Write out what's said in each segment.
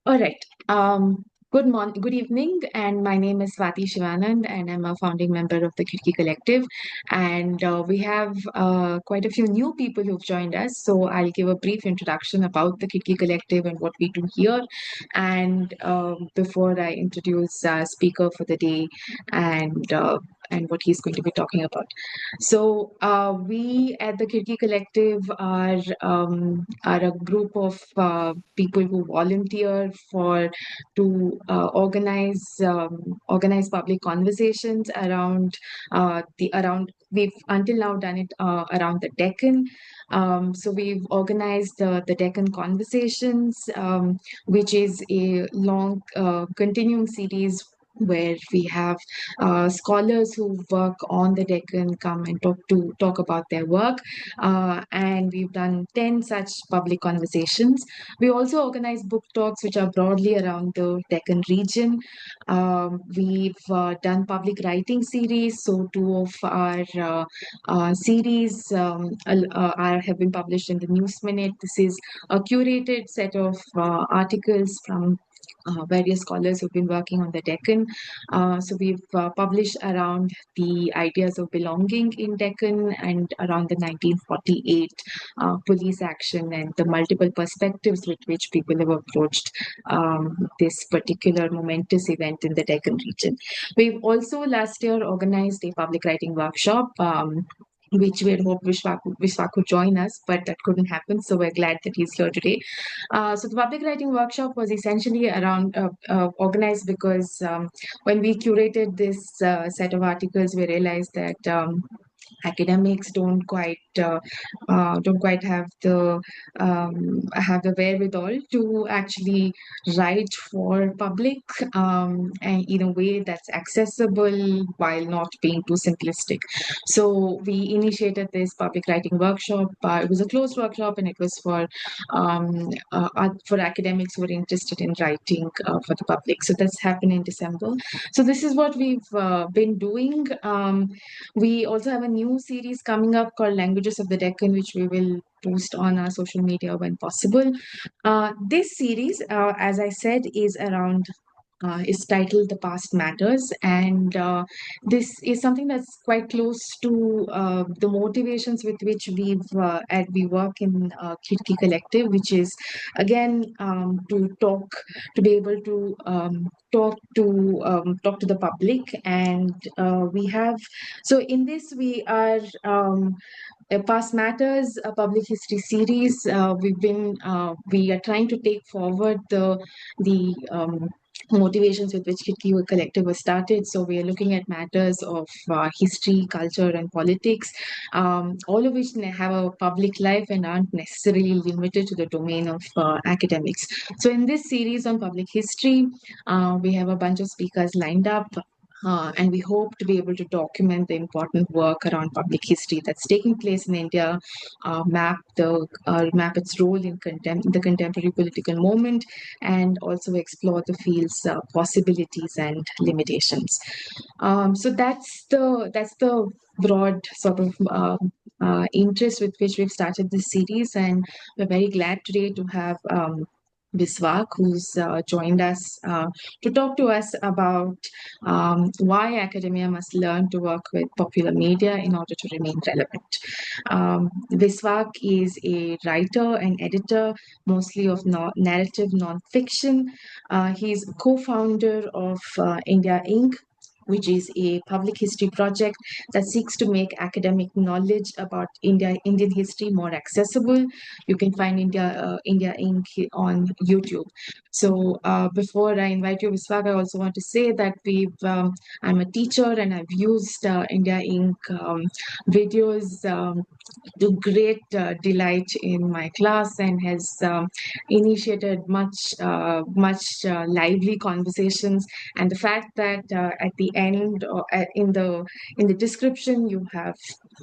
All right. Good evening, and my name is Swati Shivanand, and I'm a founding member of the Khidki Collective. And we have quite a few new people who've joined us. So I'll give a brief introduction about the Khidki Collective and what we do here. And before I introduce speaker for the day and what he's going to be talking about. So we at the Khidki Collective are a group of people who volunteer for to organize public conversations around the around. We've until now done it around the Deccan. So we've organized the Deccan Conversations, which is a long continuing series where we have scholars who work on the Deccan come and talk about their work. And we've done 10 such public conversations. We also organize book talks, which are broadly around the Deccan region. We've done public writing series. So two of our series have been published in the News Minute. This is a curated set of articles from various scholars who've been working on the Deccan. So we've published around the ideas of belonging in Deccan and around the 1948 police action and the multiple perspectives with which people have approached this particular momentous event in the Deccan region. We've also last year organized a public writing workshop. Which we had hoped Visvak could join us, but that couldn't happen. So we're glad that he's here today. So the public writing workshop was essentially around organized because when we curated this set of articles, we realized that academics don't quite have the wherewithal to actually write for public and in a way that's accessible while not being too simplistic. So we initiated this public writing workshop. It was a closed workshop, and it was for academics who are interested in writing for the public. So that's happened in December. So this is what we've been doing. We also have a new series coming up called Languages of the Deccan, which we will post on our social media when possible. This series, as I said, is titled The Past Matters. And this is something that's quite close to the motivations with which we work in Khidki Collective, which is, again, to be able to talk to the public. And we have, so in this, we are. Past Matters, a public history series. We are trying to take forward the motivations with which Khidki Collective was started. So we are looking at matters of history, culture, and politics, all of which have a public life and aren't necessarily limited to the domain of academics. So in this series on public history, we have a bunch of speakers lined up. And we hope to be able to document the important work around public history that's taking place in India, map its role in the contemporary political moment, and also explore the field's possibilities and limitations. So that's the broad sort of interest with which we've started this series, and we're very glad today to have Visvak, who's joined us to talk to us about why academia must learn to work with popular media in order to remain relevant. Visvak is a writer and editor, mostly of narrative nonfiction. He's co-founder of India Inc., which is a public history project that seeks to make academic knowledge about Indian history more accessible. You can find India Inc. on YouTube. So before I invite you, Visvak, I also want to say that I'm a teacher, and I've used India Inc. Videos to great delight in my class, and has initiated much lively conversations. And the fact that at the end, or in the description, you have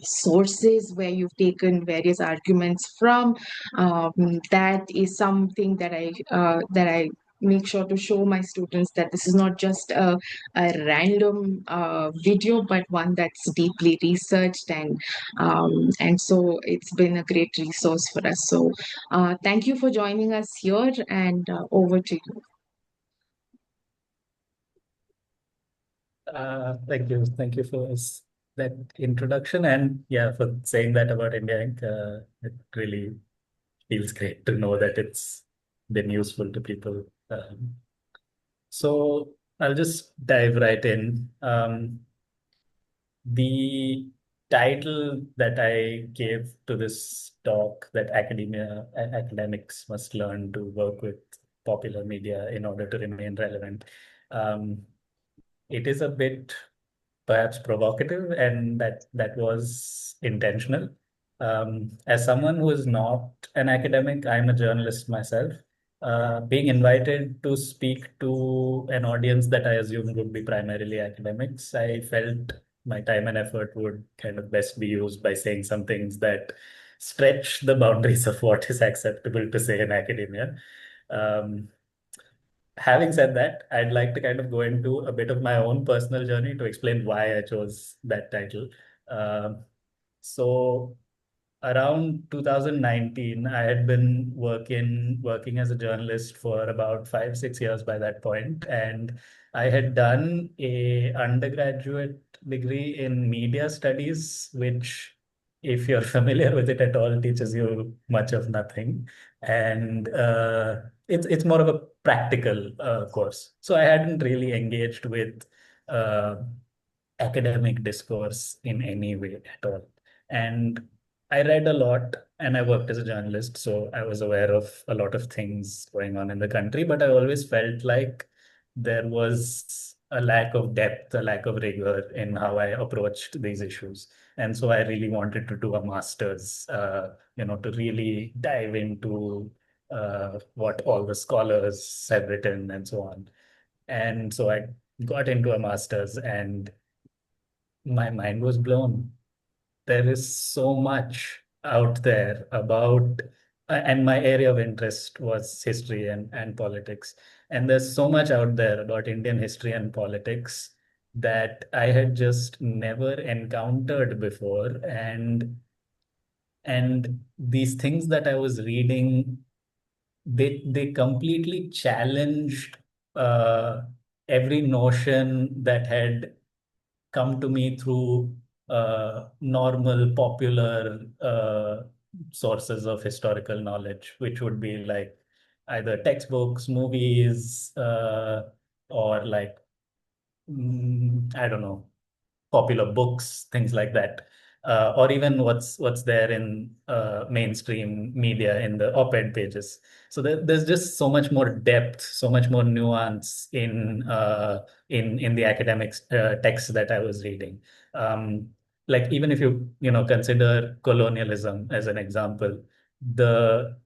sources where you've taken various arguments from, that is something that I make sure to show my students, that this is not just a random video, but one that's deeply researched. And so it's been a great resource for us. So thank you for joining us here, and over to you. Thank you for that introduction, and yeah, for saying that about India Inc. It really feels great to know that it's been useful to people. So I'll just dive right in. The title that I gave to this talk, that academics must learn to work with popular media in order to remain relevant. Um, it is a bit perhaps provocative, and that was intentional. As someone who is not an academic, I'm a journalist myself. Being invited to speak to an audience that I assumed would be primarily academics, I felt my time and effort would kind of best be used by saying some things that stretch the boundaries of what is acceptable to say in academia. Um, Having said that, I'd like to kind of go into a bit of my own personal journey to explain why I chose that title. Um so around 2019, I had been working as a journalist for about 5 6 years by that point, and I had done a undergraduate degree in media studies, which, if you're familiar with it at all, teaches you much of nothing, and it's more of a practical course. So I hadn't really engaged with uh, academic discourse in any way at all. And I read a lot and I worked as a journalist, so I was aware of a lot of things going on in the country, but I always felt like there was a lack of depth, a lack of rigor in how I approached these issues. And so I really wanted to do a master's, to really dive into what all the scholars have written and so on. And so I got into a master's, and my mind was blown. There is so much out there about, and my area of interest was history and politics. And there's so much out there about Indian history and politics that I had just never encountered before. And these things that I was reading, they completely challenged uh, every notion that had come to me through normal, popular sources of historical knowledge, which would be like either textbooks, movies, or like, I don't know, popular books, things like that, or even what's there in mainstream media in the op-ed pages. So there's just so much more depth, so much more nuance in the academic texts that I was reading. Um, like even if you consider colonialism as an example, the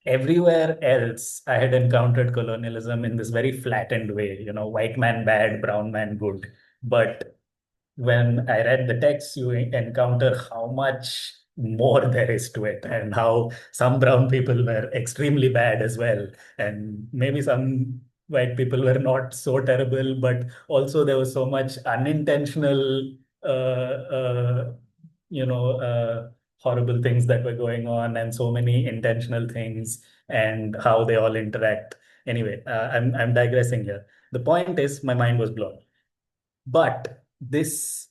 everywhere else I had encountered colonialism in this very flattened way, white man bad, brown man good. But when I read the text, you encounter how much more there is to it, and how some brown people were extremely bad as well. And maybe some white people were not so terrible, but also there was so much unintentional, uh, you know, uh, horrible things that were going on, and so many intentional things, and how they all interact. Anyway, I'm digressing here. The point is, my mind was blown. But this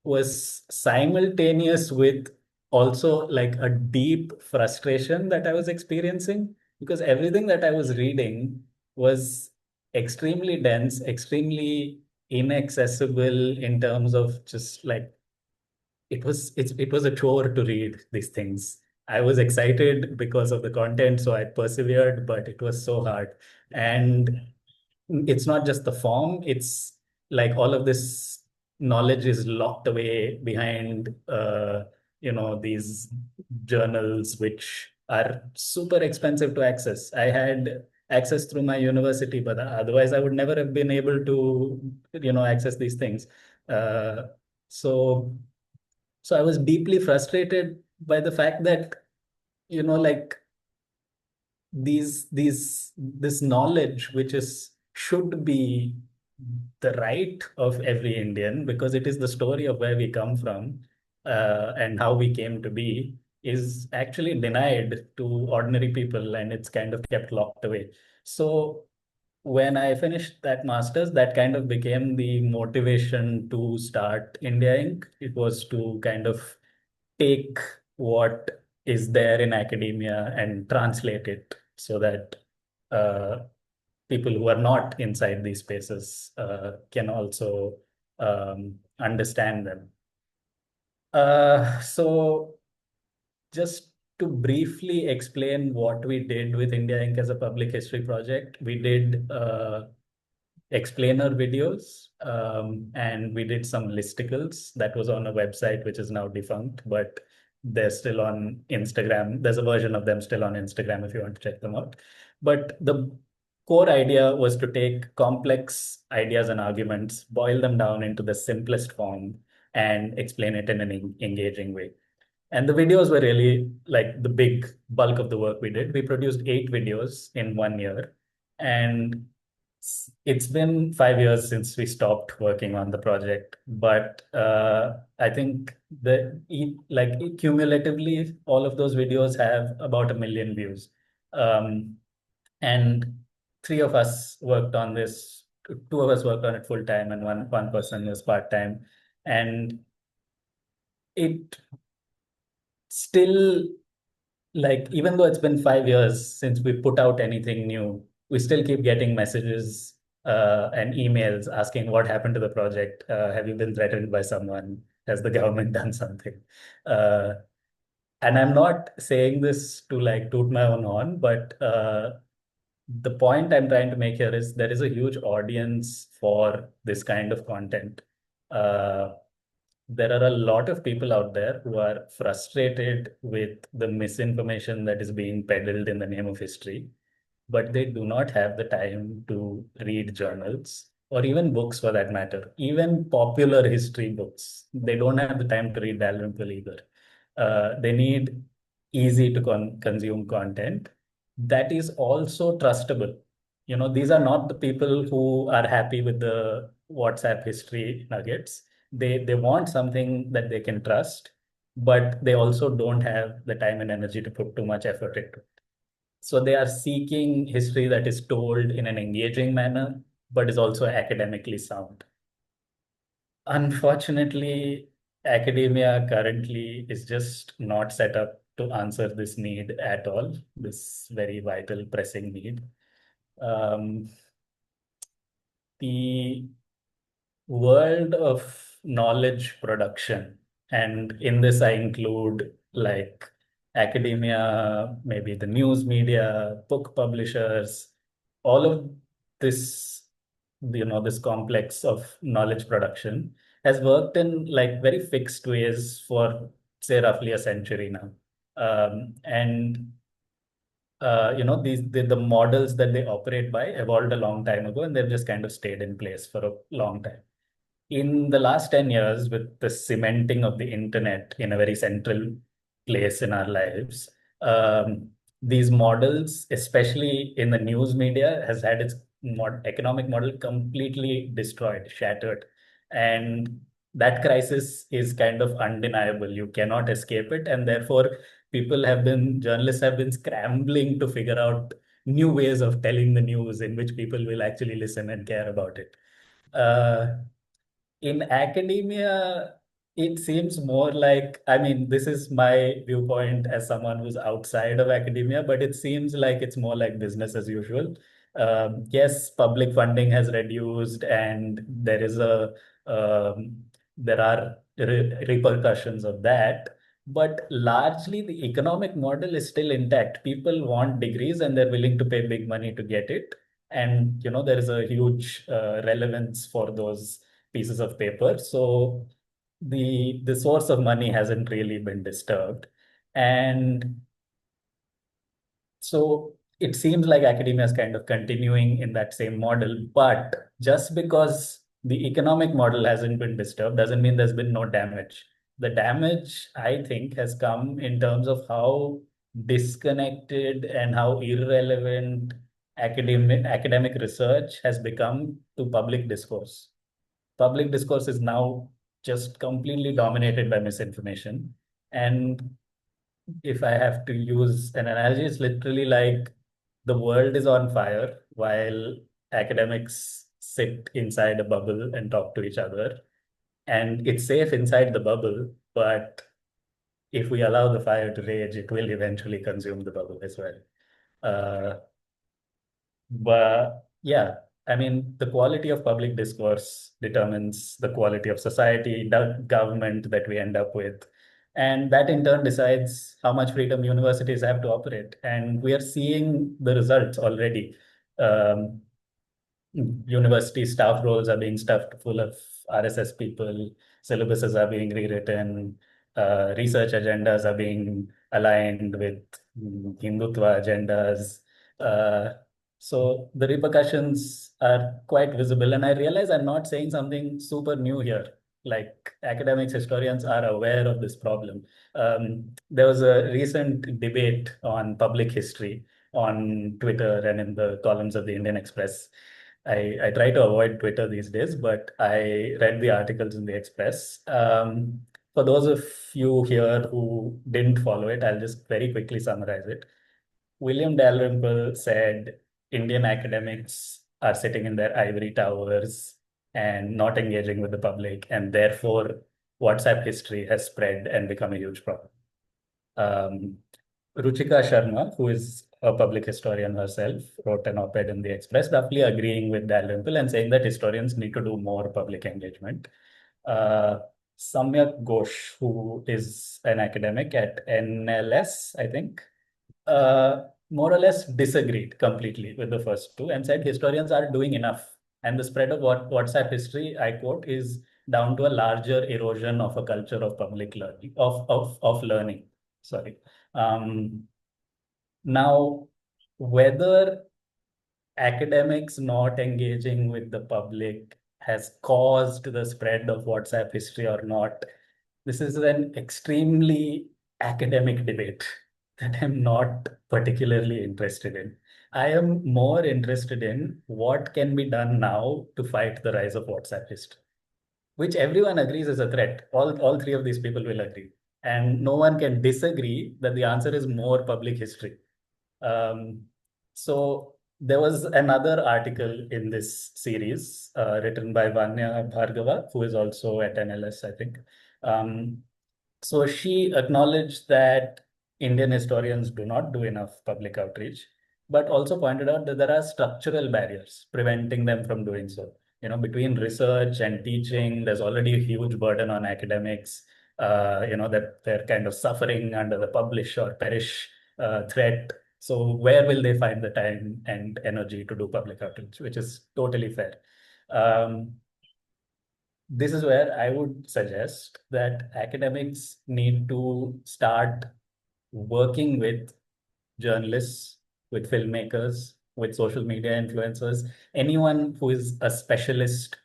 was simultaneous with also like a deep frustration that I was experiencing, because everything that I was reading was extremely dense, extremely inaccessible in terms of just like it was a chore to read these things. I was excited because of the content, so I persevered, but it was so hard. And it's not just the form, it's like all of this knowledge is locked away behind these journals, which are super expensive to access. I had access through my university, but otherwise I would never have been able to access these things. Uh, so so I was deeply frustrated by the fact that, like, this knowledge, which is should be the right of every Indian, because it is the story of where we come from, and how we came to be, is actually denied to ordinary people, and it's kind of kept locked away. So when I finished that master's, that kind of became the motivation to start India Inc. It was to kind of take what is there in academia and translate it so that uh, people who are not inside these spaces can also understand them. So just to briefly explain what we did with India Inc. as a public history project, we did explainer videos, and we did some listicles that was on a website which is now defunct, but they're still on Instagram. There's a version of them still on Instagram if you want to check them out. But the core idea was to take complex ideas and arguments, boil them down into the simplest form, and explain it in an engaging way. And the videos were really like the big bulk of the work we did. We produced 8 videos in 1 year. And it's been 5 years since we stopped working on the project. But I think like cumulatively, all of those videos have about 1 million views. Um, and three of us worked on this. Two of us worked on it full time, and one person was part time. And it still, like, even though it's been 5 years since we put out anything new, we still keep getting messages and emails asking what happened to the project. Have you been threatened by someone? Has the government done something? Uh, and I'm not saying this to like toot my own horn, but the point I'm trying to make here is there is a huge audience for this kind of content. Uh, there are a lot of people out there who are frustrated with the misinformation that is being peddled in the name of history, but they do not have the time to read journals or even books for that matter, even popular history books. They don't have the time to read Dalrymple either. They need easy to consume content that is also trustable. You know, these are not the people who are happy with the WhatsApp history nuggets. They want something that they can trust, but they also don't have the time and energy to put too much effort into it. So they are seeking history that is told in an engaging manner, but is also academically sound. Unfortunately, academia currently is just not set up to answer this need at all, this very vital, pressing need. Um, the world of knowledge production, and in this I include like academia, maybe the news media, book publishers, all of this, this complex of knowledge production has worked in like very fixed ways for say roughly a century now. And the models that they operate by evolved a long time ago, and they've just kind of stayed in place for a long time. In the last 10 years, with the cementing of the internet in a very central place in our lives, these models, especially in the news media, has had its economic model completely destroyed, shattered. And that crisis is kind of undeniable. You cannot escape it. And therefore, journalists have been scrambling to figure out new ways of telling the news in which people will actually listen and care about it. Uh, in academia, it seems more like, I mean, this is my viewpoint as someone who's outside of academia, but it seems like it's more like business as usual. Yes, public funding has reduced, and um, there are repercussions of that. But largely, the economic model is still intact. People want degrees, and they're willing to pay big money to get it. And there is a huge relevance for those pieces of paper. So the source of money hasn't really been disturbed. And so it seems like academia is kind of continuing in that same model. But just because the economic model hasn't been disturbed doesn't mean there's been no damage. The damage, I think, has come in terms of how disconnected and how irrelevant academic research has become to public discourse. Public discourse is now just completely dominated by misinformation. And if I have to use an analogy, it's literally like the world is on fire while academics sit inside a bubble and talk to each other, and it's safe inside the bubble, but if we allow the fire to rage, it will eventually consume the bubble as well. Uh, but yeah, I mean, the quality of public discourse determines the quality of society, the government that we end up with. And that in turn decides how much freedom universities have to operate. And we are seeing the results already. Um, University staff roles are being stuffed full of RSS people, syllabuses are being rewritten, research agendas are being aligned with Hindutva agendas. Uh, so the repercussions are quite visible. And I realize I'm not saying something super new here. Like academics, historians are aware of this problem. There was a recent debate on public history on Twitter and in the columns of the Indian Express. I try to avoid Twitter these days, but I read the articles in the Express. For those of you here who didn't follow it, I'll just very quickly summarize it. William Dalrymple said Indian academics are sitting in their ivory towers and not engaging with the public, and therefore WhatsApp history has spread and become a huge problem. Um, Ruchika Sharma, who is a public historian herself, wrote an op-ed in the Express, roughly agreeing with Dalrymple and saying that historians need to do more public engagement. Uh, Samyak Ghosh, who is an academic at NLS, I think, more or less disagreed completely with the first two and said historians are doing enough. And the spread of what WhatsApp history, I quote, is down to a larger erosion of a culture of public learning, of learning. Sorry. Um, Now, whether academics not engaging with the public has caused the spread of WhatsApp history or not, this is an extremely academic debate that I'm not particularly interested in. I am more interested in what can be done now to fight the rise of WhatsApp history, which everyone agrees is a threat. All three of these people will agree. And no one can disagree that the answer is more public history. Um, so there was another article in this series written by Vanya Bhargava, who is also at NLS, I think. Um, so she acknowledged that Indian historians do not do enough public outreach, but also pointed out that there are structural barriers preventing them from doing so. You know, between research and teaching, there's already a huge burden on academics. That they're kind of suffering under the publish or perish threat. So where will they find the time and energy to do public outreach, which is totally fair. Um, this is where I would suggest that academics need to start working with journalists, with filmmakers, with social media influencers, anyone who is a specialist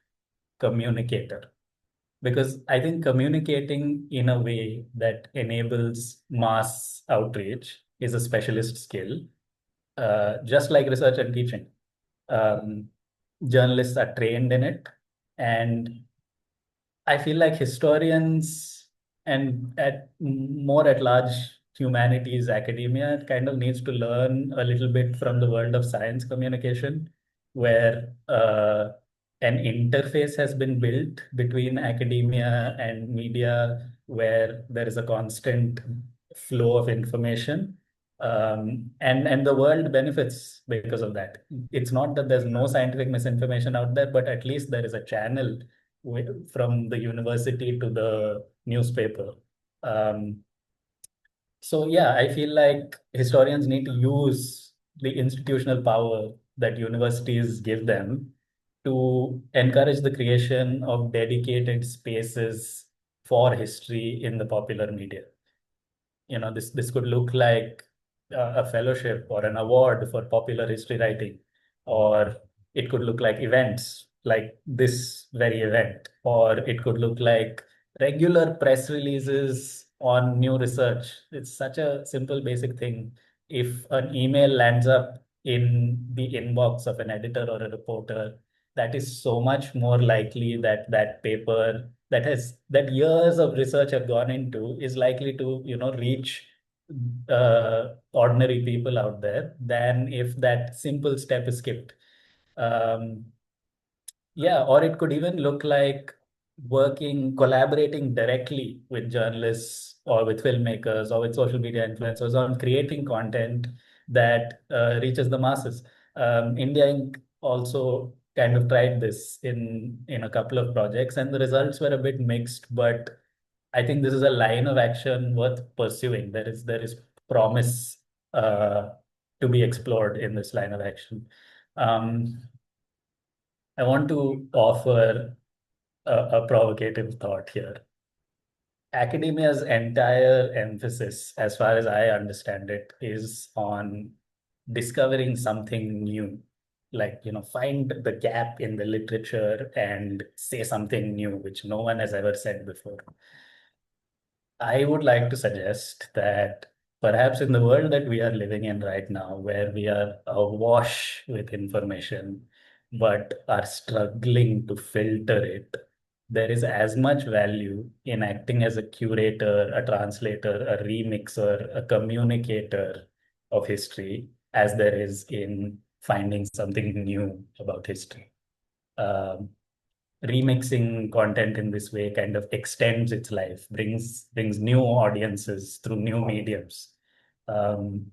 communicator. Because I think communicating in a way that enables mass outreach is a specialist skill, just like research and teaching. Um, Journalists are trained in it, and I feel like historians and more at large humanities academia kind of needs to learn a little bit from the world of science communication, where an interface has been built between academia and media, where there is a constant flow of information. And the world benefits because of that. It's not that there's no scientific misinformation out there, but at least there is a channel from the university to the newspaper. Um, so yeah, I feel like historians need to use the institutional power that universities give them to encourage the creation of dedicated spaces for history in the popular media. This could look like a fellowship or an award for popular history writing, or it could look like events like this very event, or it could look like regular press releases on new research. It's such a simple basic thing. If an email lands up in the inbox of an editor or a reporter, that is so much more likely that that paper that years of research have gone into is likely to reach ordinary people out there than if that simple step is skipped. Um, yeah, or it could even look like collaborating directly with journalists or with filmmakers or with social media influencers on creating content that reaches the masses. India Inc. also kind of tried this in a couple of projects, and the results were a bit mixed. But I think this is a line of action worth pursuing. There is promise uh, to be explored in this line of action. Um, I want to offer a provocative thought here. Academia's entire emphasis, as far as I understand it, is on discovering something new. Like, find the gap in the literature and say something new, which no one has ever said before. I would like to suggest that perhaps in the world that we are living in right now, where we are awash with information, but are struggling to filter it, there is as much value in acting as a curator, a translator, a remixer, a communicator of history as there is in finding something new about history. Um, Remixing content in this way kind of extends its life, brings new audiences through new mediums. Um,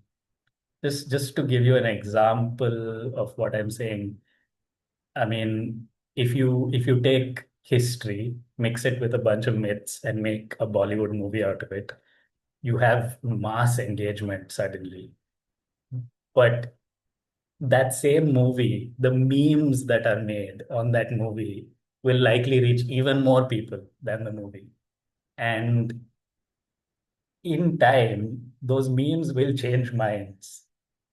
just to give you an example of what I'm saying, I mean, if you take history, mix it with a bunch of myths, and make a Bollywood movie out of it, you have mass engagement suddenly. But that same movie, the memes that are made on that movie will likely reach even more people than the movie. And in time, those memes will change minds,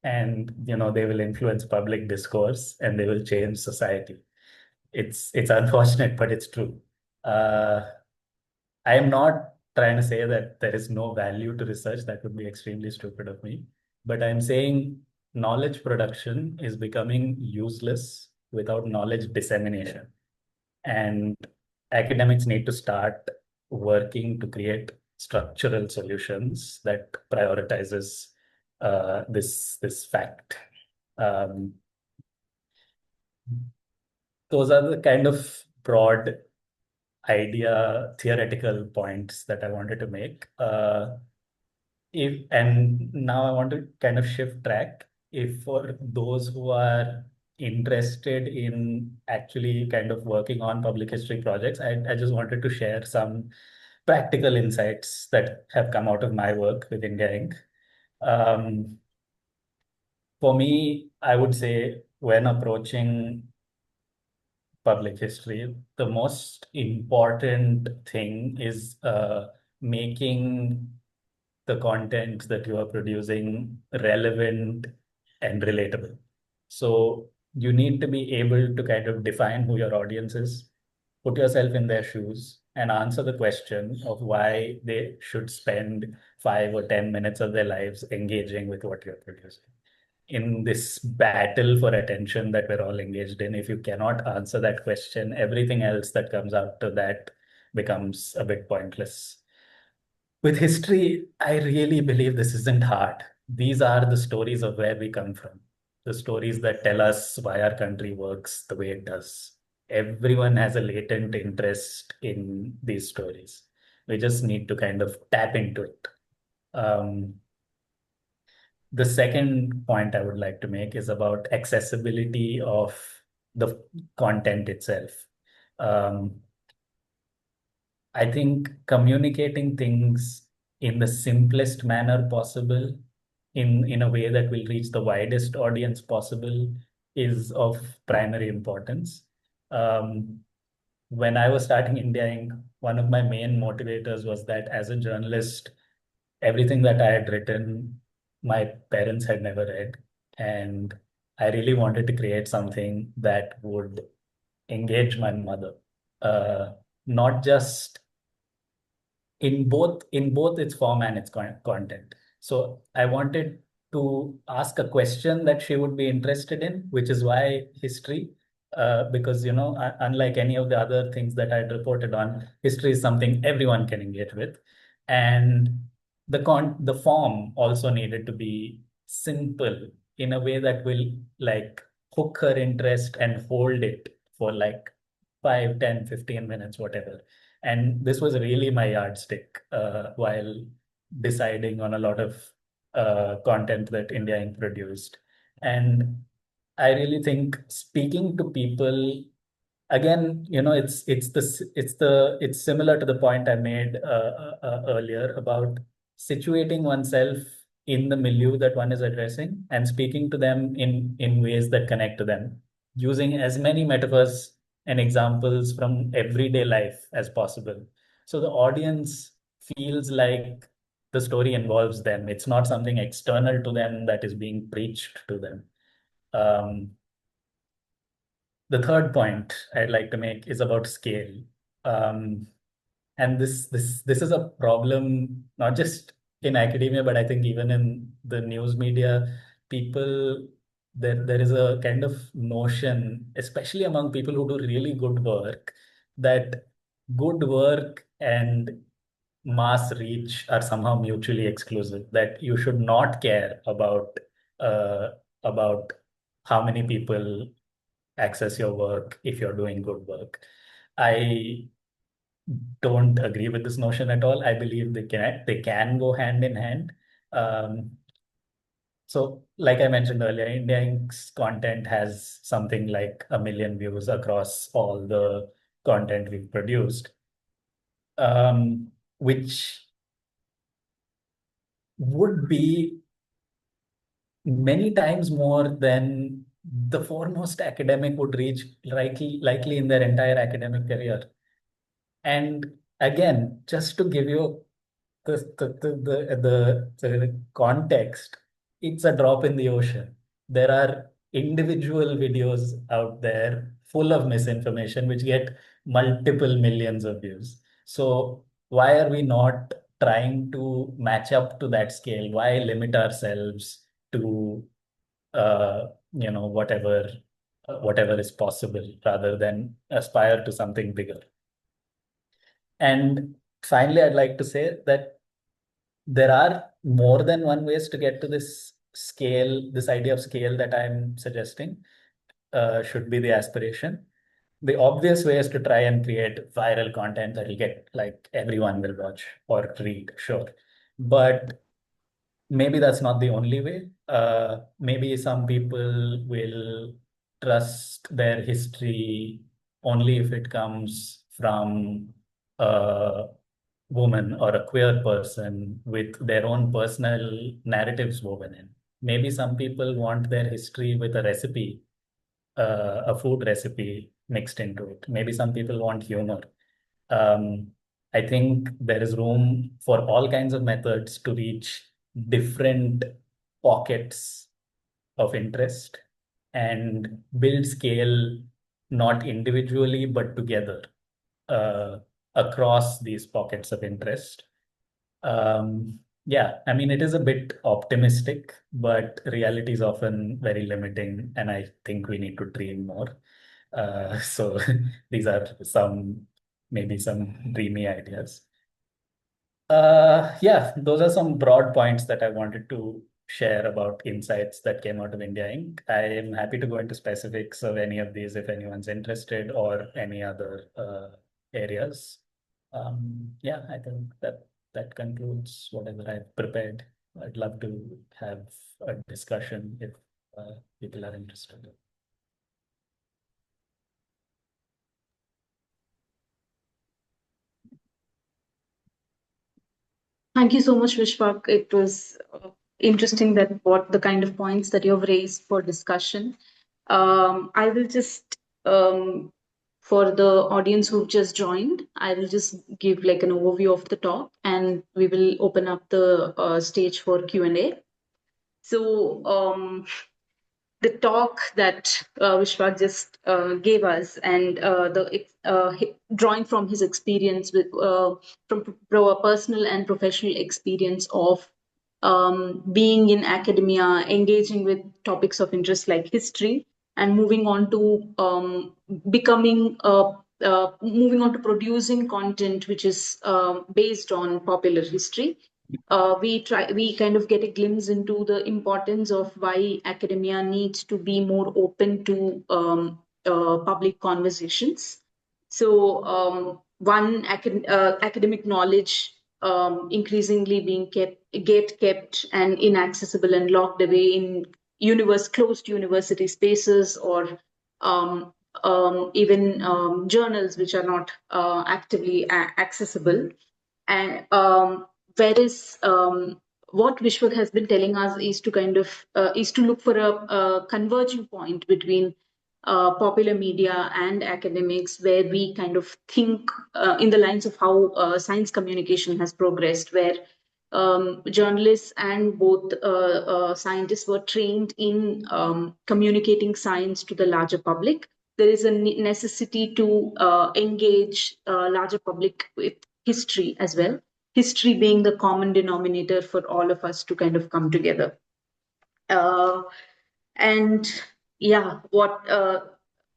and they will influence public discourse, and they will change society. It's unfortunate, but it's true. Uh, I am not trying to say that there is no value to research. That would be extremely stupid of me. But I'm saying knowledge production is becoming useless without knowledge dissemination. And academics need to start working to create structural solutions that prioritizes this fact. Um, those are the kind of broad theoretical points that I wanted to make. If and now I want to kind of shift track. If for those who are interested in actually kind of working on public history projects, I just wanted to share some practical insights that have come out of my work with India Inc. Um, for me, I would say when approaching public history, the most important thing is making the content that you are producing relevant and relatable. So you need to be able to kind of define who your audience is, put yourself in their shoes, and answer the question of why they should spend 5 or 10 minutes of their lives engaging with what you're producing. In this battle for attention that we're all engaged in, if you cannot answer that question, everything else that comes after that becomes a bit pointless. With history, I really believe this isn't hard. These are the stories of where we come from, the stories that tell us why our country works the way it does. Everyone has a latent interest in these stories. We just need to kind of tap into it. Um, the second point I would like to make is about accessibility of the content itself. Um, I think communicating things in the simplest manner possible, in a way that will reach the widest audience possible, is of primary importance. Um, when I was starting India Inc., one of my main motivators was that as a journalist, everything that I had written, my parents had never read. And I really wanted to create something that would engage my mother. Uh, Not just in both its form and its content. So I wanted to ask a question that she would be interested in, which is why history. Because unlike any of the other things that I'd reported on, history is something everyone can engage with, and the form also needed to be simple in a way that will like hook her interest and hold it for like 5, 10, 15 minutes, whatever. And this was really my yardstick while deciding on a lot of content that India Inc. produced. And I really think speaking to people, again, it's similar to the point I made earlier about situating oneself in the milieu that one is addressing and speaking to them in ways that connect to them, using as many metaphors and examples from everyday life as possible, so the audience feels like the story involves them. It's not something external to them that is being preached to them. um, the third point I'd like to make is about scale. Um, and this is a problem not just in academia, but I think even in the news media. People, there is a kind of notion, especially among people who do really good work, that good work and mass reach are somehow mutually exclusive. That you should not care uh, about how many people access your work if you're doing good work. I don't agree with this notion at all. I believe they can go hand in hand. Um, so, like I mentioned earlier, India Inc.'s content has something like 1 million views across all the content we've produced, which would be many times more than the foremost academic would reach likely in their entire academic career. And again, just to give you the context, it's a drop in the ocean. There are individual videos out there full of misinformation which get multiple millions of views. So why are we not trying to match up to that scale? Why limit ourselves to whatever is possible rather than aspire to something bigger? And finally, I'd like to say that there are more than one ways to get to this scale, this idea of scale that I'm suggesting should be the aspiration. The obvious way is to try and create viral content that will get like everyone will watch or read, sure. But maybe that's not the only way. Maybe some people will trust their history only if it comes from a woman or a queer person with their own personal narratives woven in. Maybe some people want their history with a recipe, a food recipe mixed into it. Maybe some people want humor. Um, I think there is room for all kinds of methods to reach different pockets of interest and build scale not individually but together uh, across these pockets of interest. Yeah, I mean, it is a bit optimistic, but reality is often very limiting, and I think we need to dream more. So these are maybe some dreamy ideas. Yeah, those are some broad points that I wanted to share about insights that came out of India Inc. I am happy to go into specifics of any of these if anyone's interested or any other areas. Yeah, I think that concludes whatever I've prepared. I'd love to have a discussion if people are interested. Thank you so much, Vishwak. It was interesting that what the kind of points that you've raised for discussion. I will just, for the audience who've just joined, I will just give like an overview of the talk, and we will open up the stage for Q&A. So the talk that Vishwak just gave us, and drawing from his experience with from personal and professional experience of being in academia, engaging with topics of interest like history, and becoming moving on to producing content which is based on popular history. we kind of get a glimpse into the importance of why academia needs to be more open to public conversations. So academic knowledge increasingly being kept and inaccessible and locked away in closed university spaces, or um, even journals which are not actively accessible. And whereas what Vishwak has been telling us is to kind of is to look for a converging point between popular media and academics, where we kind of think in the lines of how science communication has progressed, where journalists and both scientists were trained in communicating science to the larger public. There is a necessity to engage larger public with history as well. History being the common denominator for all of us to kind of come together. And yeah, what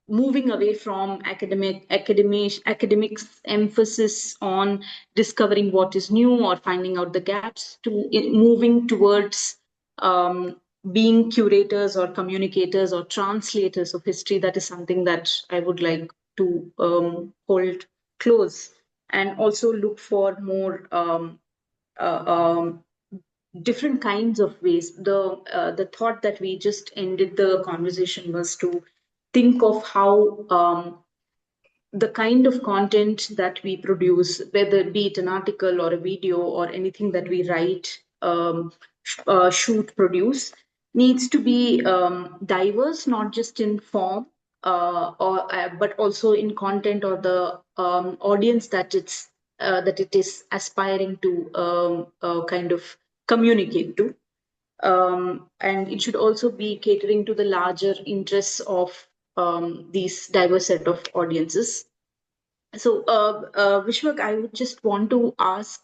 moving away from academics emphasis on discovering what is new or finding out the gaps, to moving towards being curators or communicators or translators of history. That is something that I would like to hold close, and also look for more uh, um, different kinds of ways. The thought that we just ended the conversation was to think of how the kind of content that we produce, whether it be it an article or a video or anything that we write, shoot, produce, needs to be diverse, not just in form, but also in content, or the audience that it is aspiring to kind of communicate to. And it should also be catering to the larger interests of these diverse set of audiences. So, Vishwak, I would just want to ask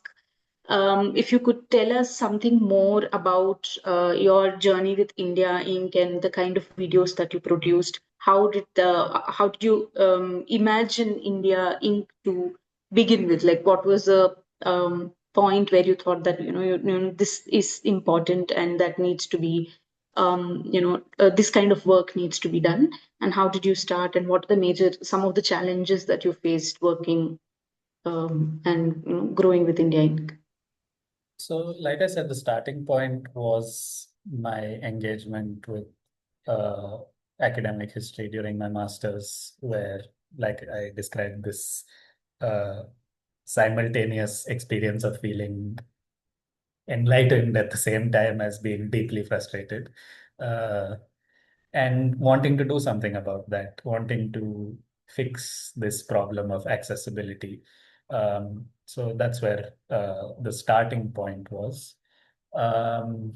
if you could tell us something more about your journey with India Inc. and the kind of videos that you produced. How did you imagine India Inc. to begin with? Like, what was the point where you thought that this is important and that needs to be this kind of work needs to be done? And how did you start? And what are some of the challenges that you faced working and growing with India Inc.? So, like I said, the starting point was my engagement with uh, academic history during my master's, where, like I described, this uh, simultaneous experience of feeling enlightened at the same time as being deeply frustrated, uh, and wanting to do something about that, wanting to fix this problem of accessibility. So that's where the starting point was. Um,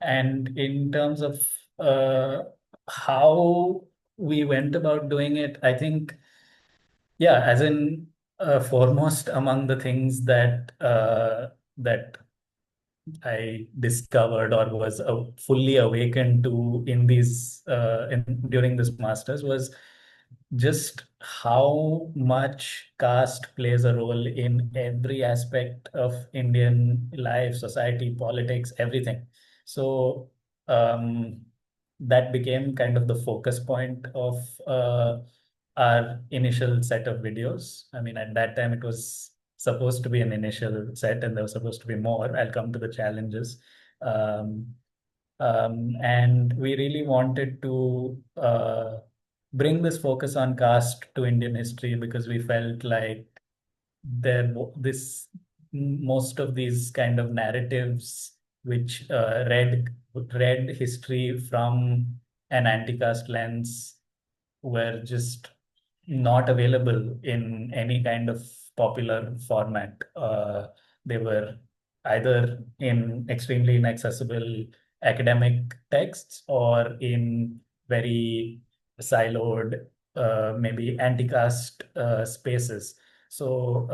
and in terms of uh, how we went about doing it, I think, yeah, as in foremost among the things that I discovered or was fully awakened to in during this masters was just how much caste plays a role in every aspect of Indian life, society, politics, everything. So um, that became kind of the focus point of our initial set of videos. I mean, at that time, it was supposed to be an initial set and there was supposed to be more. I'll come to the challenges. Um, and we really wanted to bring this focus on caste to Indian history because we felt like most of these kind of narratives which read history from an anti-caste lens were just not available in any kind of popular format. They were either in extremely inaccessible academic texts or in very siloed, maybe anti-caste spaces. So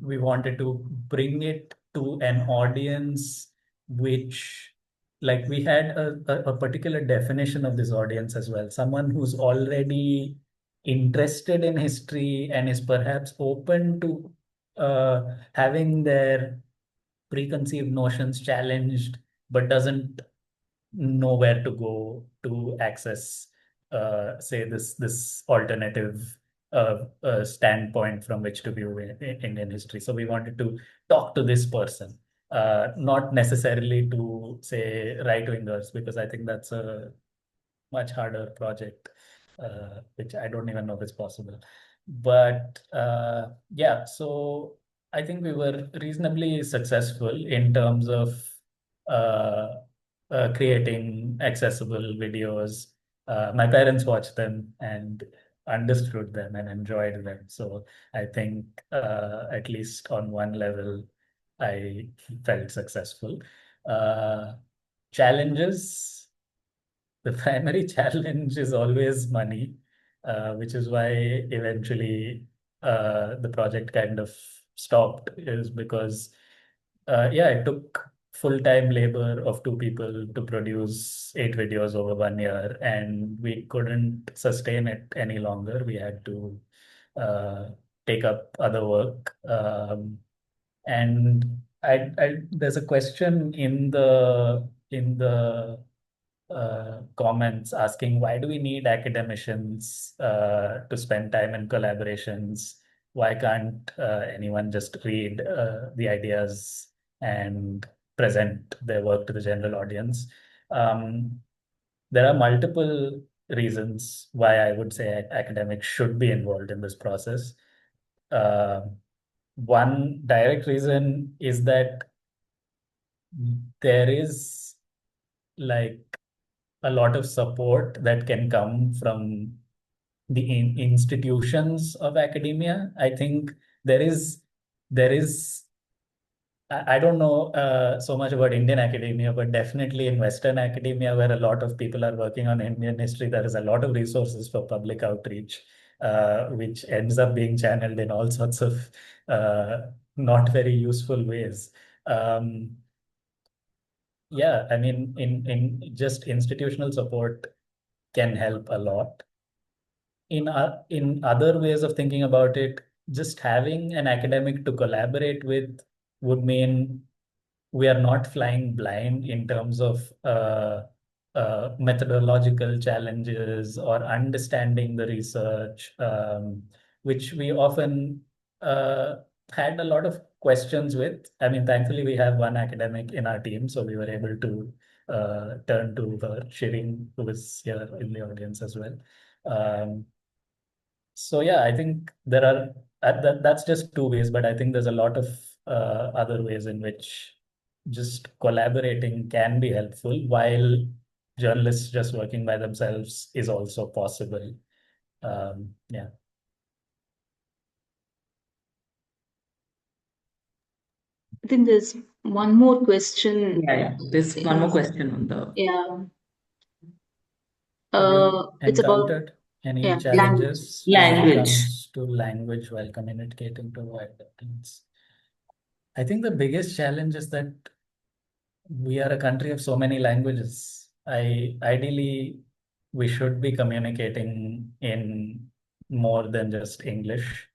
we wanted to bring it to an audience which, like, we had a particular definition of this audience as well. Someone who's already interested in history and is perhaps open to having their preconceived notions challenged, but doesn't know where to go to access, say, this alternative standpoint from which to view Indian history. So we wanted to talk to this person, not necessarily to say right wingers, because I think that's a much harder project, which I don't even know if it's possible. But yeah, so I think we were reasonably successful in terms of uh, creating accessible videos. My parents watched them and understood them and enjoyed them. So I think at least on one level, I felt successful. Uh, Challenges, the primary challenge is always money, which is why eventually the project kind of stopped, is because, yeah, it took full-time labor of two people to produce 8 videos over 1 year, and we couldn't sustain it any longer. We had to uh, take up other work. And there's a question in the comments asking, why do we need academicians to spend time in collaborations? Why can't anyone just read the ideas and present their work to the general audience? Um, there are multiple reasons why I would say academics should be involved in this process. Uh, One direct reason is that there is like a lot of support that can come from the institutions of academia. I think there is I don't know so much about Indian academia, but definitely in Western academia, where a lot of people are working on Indian history, there is a lot of resources for public outreach, which ends up being channeled in all sorts of not very useful ways. Um, yeah, I mean, in just institutional support can help a lot. In other ways of thinking about it, just having an academic to collaborate with would mean we are not flying blind in terms of methodological challenges or understanding the research, which we often uh, had a lot of questions with. I mean, thankfully, we have one academic in our team, so we were able to turn to her, Shirin, who is here in the audience as well. So yeah, I think there are that's just two ways, but I think there's a lot of other ways in which just collaborating can be helpful, while journalists just working by themselves is also possible. Yeah. I think there's one more question. Yeah. There's one more question on the. Yeah. Have you It's about encountered any language. challenges when it Language. comes to language while communicating to wide audience? I think the biggest challenge is that we are a country of so many languages. Ideally, we should be communicating in more than just English.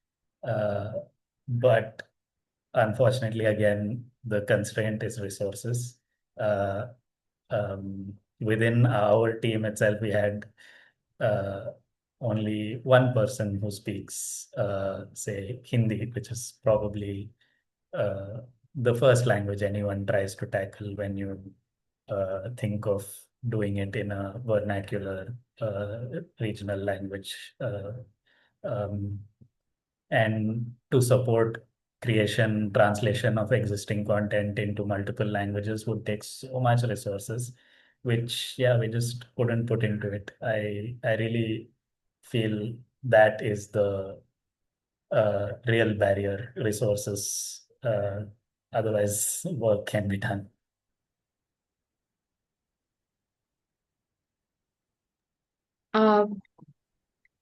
Uh, but unfortunately, again, the constraint is resources. Uh, Within our team itself, we had uh, only one person who speaks, say, Hindi, which is probably uh, the first language anyone tries to tackle when you think of doing it in a vernacular regional language. Um, and to support creation, translation of existing content into multiple languages would take so much resources, which, yeah, we just couldn't put into it. I really feel that is the real barrier, resources. Otherwise, work can be done. Uh,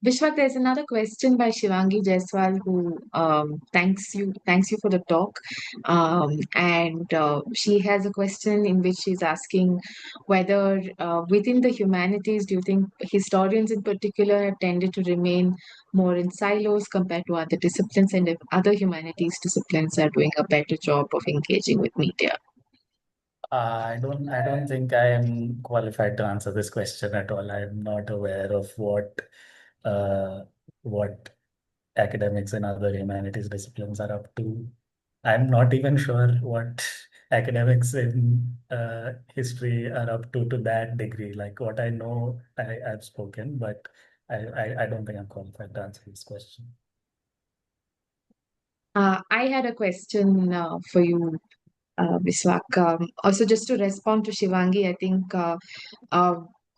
Vishwak, there's another question by Shivangi Jaiswal who thanks you for the talk, and she has a question in which she's asking whether within the humanities, do you think historians in particular have tended to remain more in silos compared to other disciplines, and if other humanities disciplines are doing a better job of engaging with media? I don't think I am qualified to answer this question at all. I'm not aware of uh, what academics and other humanities disciplines are up to. I'm not even sure what academics in history are up to that degree. Like what I know, I've spoken, but I don't think I'm qualified to answer this question. I had a question for you, Viswak. Also, just to respond to Shivangi, I think uh,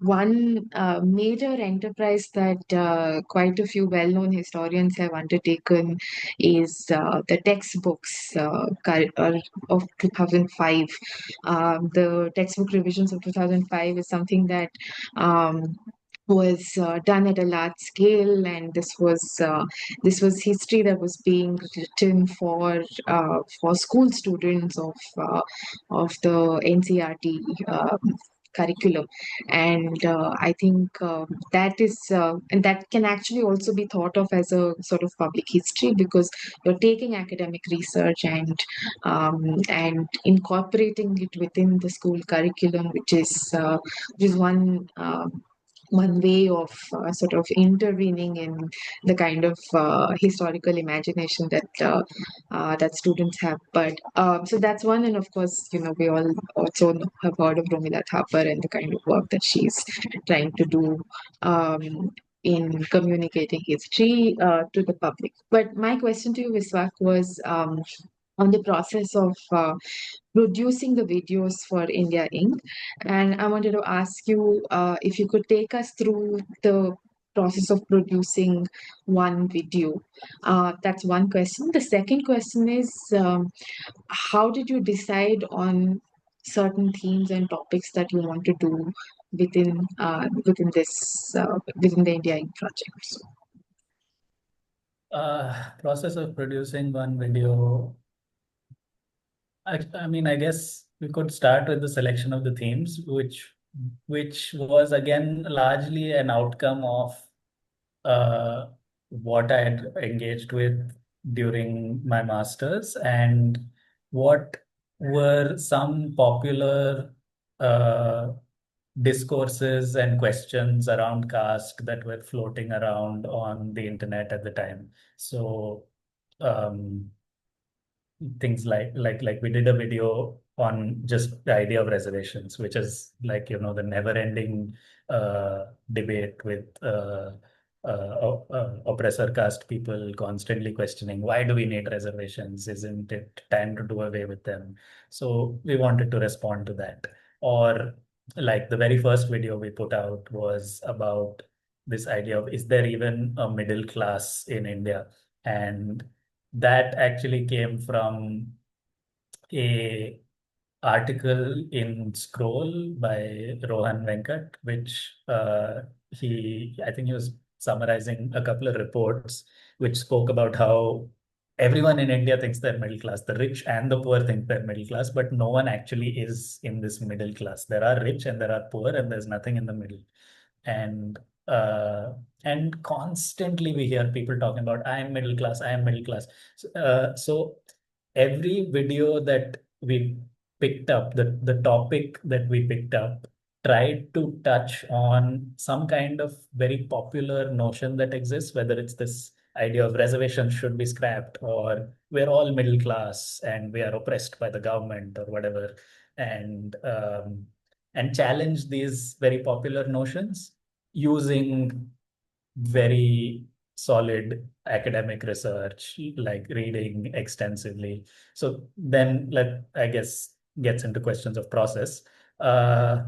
one major enterprise that quite a few well-known historians have undertaken is the textbooks of 2005. The textbook revisions of 2005 is something that was done at a large scale, and this was history that was being written for school students of the NCRT curriculum. And I think and that can actually also be thought of as a sort of public history, because you're taking academic research and incorporating it within the school curriculum, which is one way of sort of intervening in the kind of historical imagination that students have. But so that's one, and of course, we all also have heard of Romila Thapar and the kind of work that she's trying to do in communicating history to the public. But my question to you, Viswak, was on the process of producing the videos for India Inc. And I wanted to ask you if you could take us through the process of producing one video. That's one question. The second question is, how did you decide on certain themes and topics that you want to do within the India Inc. project? So, Process of producing one video. I mean, I guess we could start with the selection of the themes, which was again largely an outcome of uh, what I had engaged with during my master's and what were some popular uh, discourses and questions around caste that were floating around on the internet at the time. So um, things like we did a video on just the idea of reservations, which is like the never-ending debate with oppressor caste people constantly questioning, why do we need reservations? Isn't it time to do away with them? So we wanted to respond to that. Or like the very first video we put out was about this idea of, is there even a middle class in India? And that actually came from a article in Scroll by Rohan Venkat, which I think he was summarizing a couple of reports which spoke about how everyone in India thinks they're middle class. The rich and the poor think they're middle class, but no one actually is in this middle class. There are rich and there are poor, and there's nothing in the middle. And uh, and constantly we hear people talking about, I am middle class, I am middle class. So every video that we picked up, the topic that we picked up, tried to touch on some kind of very popular notion that exists, whether it's this idea of reservations should be scrapped, or we're all middle class and we are oppressed by the government or whatever, and challenge these very popular notions using very solid academic research, like reading extensively. So then I guess gets into questions of process. Uh,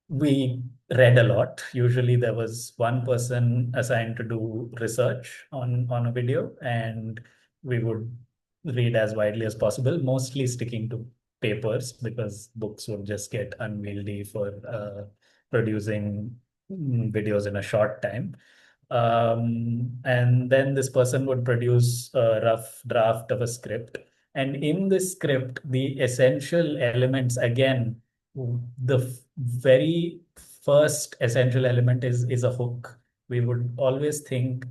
we read a lot. Usually there was one person assigned to do research on a video, and we would read as widely as possible, mostly sticking to papers because books would just get unwieldy for producing videos in a short time. And then this person would produce a rough draft of a script. And in this script, the essential elements, again, the very first essential element is a hook. We would always think,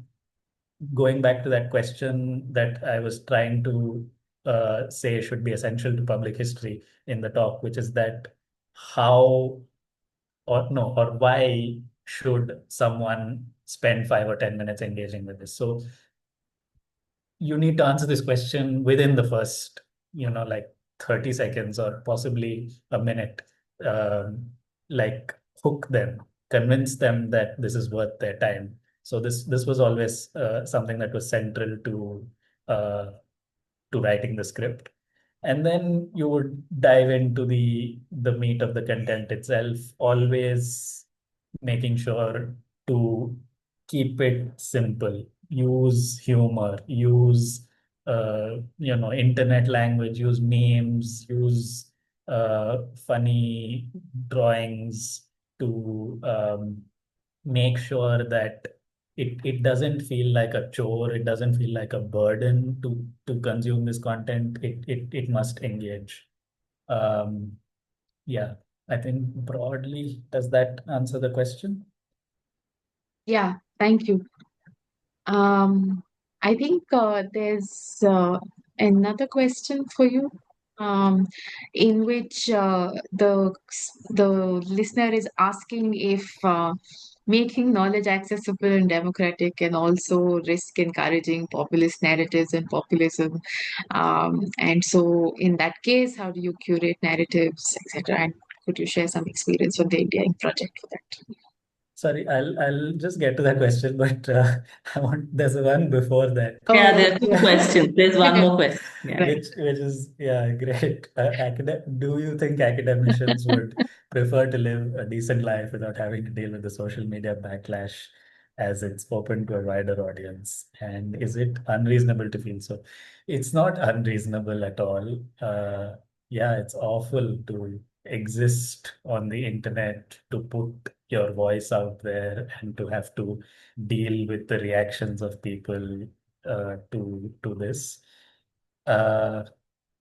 going back to that question that I was trying to say should be essential to public history in the talk, which is that how or no, or why should someone spend 5 or 10 minutes engaging with this? So you need to answer this question within the first, like 30 seconds or possibly a minute. Um, like hook them, convince them that this is worth their time. So this was always something that was central uh, to writing the script. And then you would dive into the meat of the content itself, always making sure to keep it simple, use humor, use internet language, use memes, use funny drawings to make sure that it doesn't feel like a chore, it doesn't feel like a burden to consume this content. It must engage. Um, yeah, I think broadly, does that answer the question? Yeah, thank you. I think there's another question for you, in which the listener is asking if making knowledge accessible and democratic can also risk encouraging populist narratives and populism. And so, in that case, how do you curate narratives, etc.? And could you share some experience from the India Inc. project for that? Sorry, I'll just get to that question, but there's one before that. Yeah, Oh, there are two yeah. questions. There's one more question. Yeah. Right. Which is, yeah, great. Do you think academicians would prefer to live a decent life without having to deal with the social media backlash as it's open to a wider audience? And is it unreasonable to feel so? It's not unreasonable at all. Yeah, it's awful to exist on the internet, to put your voice out there and to have to deal with the reactions of people to this. Uh,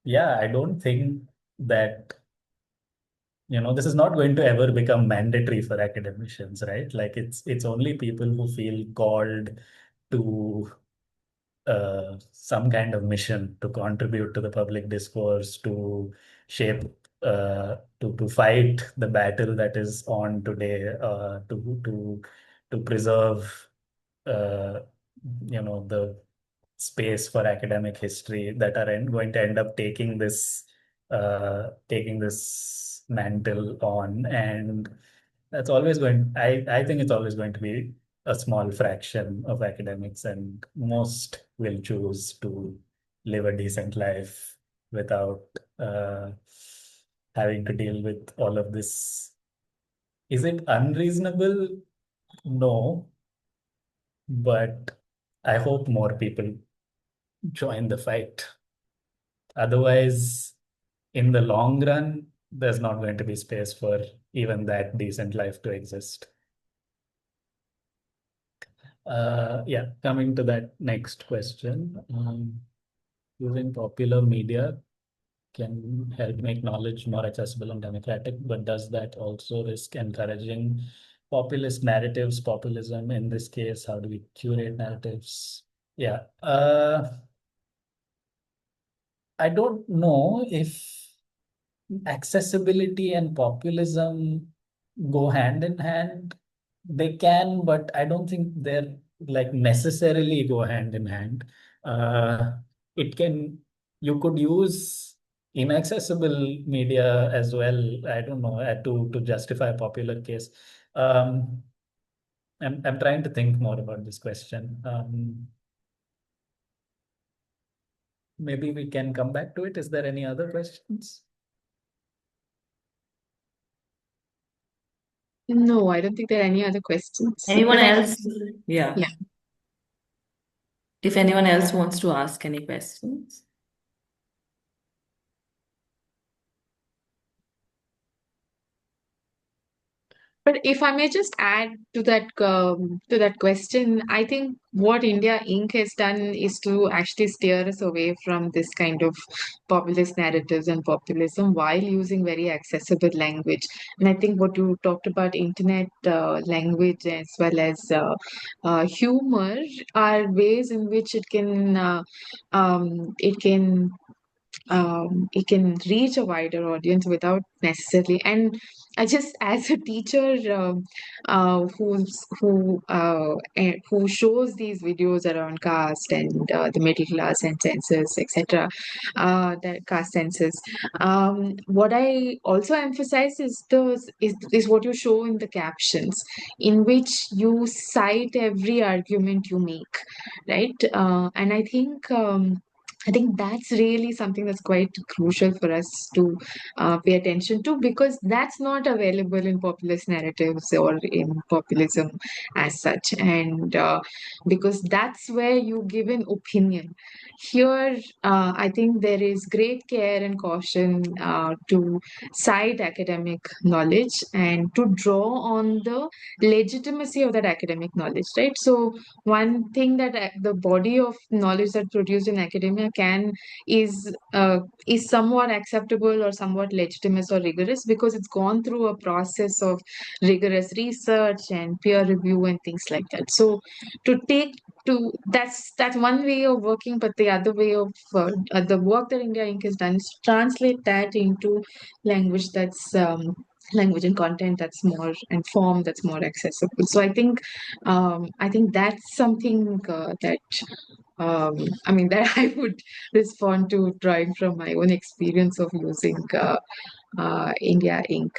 yeah, I don't think that, this is not going to ever become mandatory for academicians, right? Like it's only people who feel called to some kind of mission to contribute to the public discourse, to shape, to fight the battle that is on today, to preserve, uh, the space for academic history, that are going to end up taking this mantle on. And that's always going, I think it's always going to be a small fraction of academics, and most will choose to live a decent life without uh, having to deal with all of this. Is it unreasonable? No, but I hope more people join the fight. Otherwise, in the long run, there's not going to be space for even that decent life to exist. Yeah, coming to that next question. Using popular media can help make knowledge more accessible and democratic, but does that also risk encouraging populist narratives, populism? In this case, how do we curate narratives? Yeah. I don't know if accessibility and populism go hand in hand. They can, but I don't think they're like necessarily go hand in hand. Uh, it can, you could use inaccessible media as well. I don't know, to justify a popular case. Um, I'm trying to think more about this question. Maybe we can come back to it. Is there any other questions? No, I don't think there are any other questions. Anyone But else? Yeah. yeah. If anyone else wants to ask any questions. But if I may just add to that question, I think what India Inc. has done is to actually steer us away from this kind of populist narratives and populism while using very accessible language. And I think what you talked about internet language as well as humor are ways in which it can it can reach a wider audience without necessarily. And I just, as a teacher who shows these videos around caste and the middle class and census, etc., the caste census, what I also emphasize is is what you show in the captions, in which you cite every argument you make, right? And I think that's really something that's quite crucial for us to pay attention to, because that's not available in populist narratives or in populism as such. And because that's where you give an opinion. Here, I think there is great care and caution to cite academic knowledge and to draw on the legitimacy of that academic knowledge, right? So, one thing that the body of knowledge that produced in academia can is somewhat acceptable or somewhat legitimate or rigorous because it's gone through a process of rigorous research and peer review and things like that. So to take to that's one way of working, but the other way of the work that India Inc. has done is translate that into language that's language and content that's more and form that's more accessible. So I think that's something that I mean that I would respond to, drawing from my own experience of using India Inc.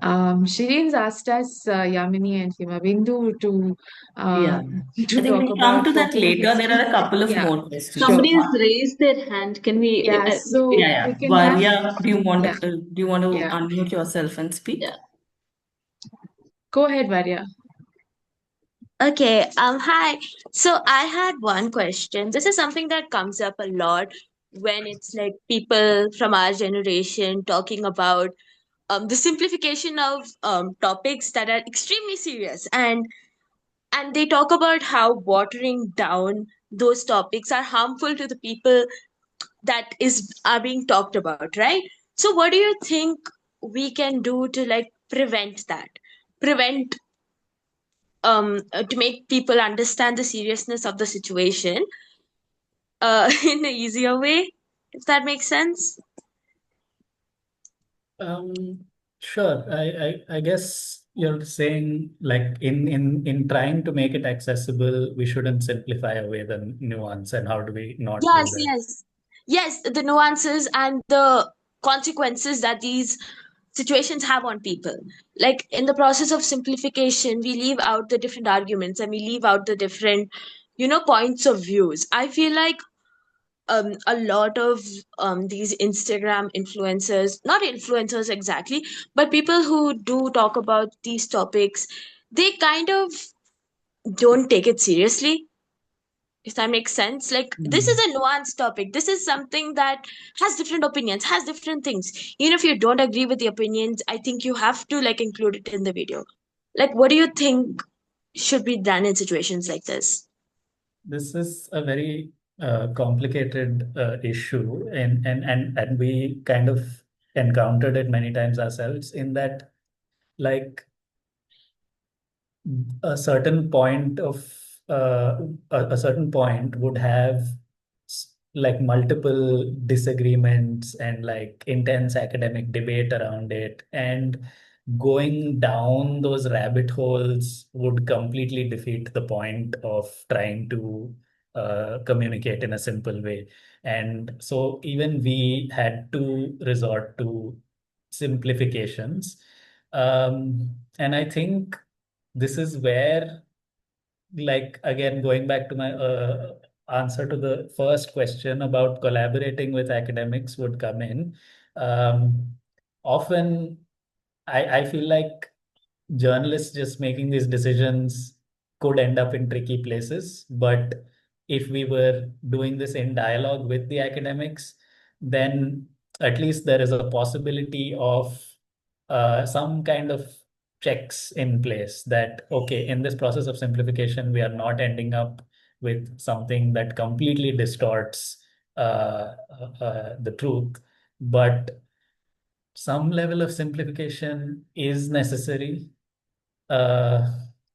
Shireen's asked us, Yamini and Himabindu, Yeah. to I think talk we'll come about to that popular later. There history. are a couple of Yeah, more questions. sure. Somebody has raised their hand. Can we? Yeah, so Yeah, yeah. we can have, Varya, yeah, do you want to yeah. unmute yourself and speak? Yeah. Go ahead, Varya. Okay, hi. So I had one question. This is something that comes up a lot when it's like people from our generation talking about the simplification of topics that are extremely serious, and they talk about how watering down those topics are harmful to the people that is are being talked about, right? So what do you think we can do to like prevent that? Prevent to make people understand the seriousness of the situation in an easier way, if that makes sense. Sure. I guess you're saying like in trying to make it accessible, we shouldn't simplify away the nuance, and how do we not do Yes, that? yes, the nuances and the consequences that these situations have on people. Like in the process of simplification, we leave out the different arguments and we leave out the different, points of views. I feel like a lot of these Instagram influencers, not influencers exactly, but people who do talk about these topics, they kind of don't take it seriously, if that makes sense. Like, this is a nuanced topic. This is something that has different opinions, has different things. Even if you don't agree with the opinions, I think you have to like include it in the video. Like, what do you think should be done in situations like this? This is a very complicated issue, and we kind of encountered it many times ourselves in that, like, a certain point of a certain point would have like multiple disagreements and like intense academic debate around it, and going down those rabbit holes would completely defeat the point of trying to communicate in a simple way. And so even we had to resort to simplifications. And I think this is where, like, again, going back to my answer to the first question about collaborating with academics would come in. Often, I feel like journalists just making these decisions could end up in tricky places. But if we were doing this in dialogue with the academics, then at least there is a possibility of some kind of checks in place that, okay, in this process of simplification, we are not ending up with something that completely distorts the truth, but some level of simplification is necessary. uh,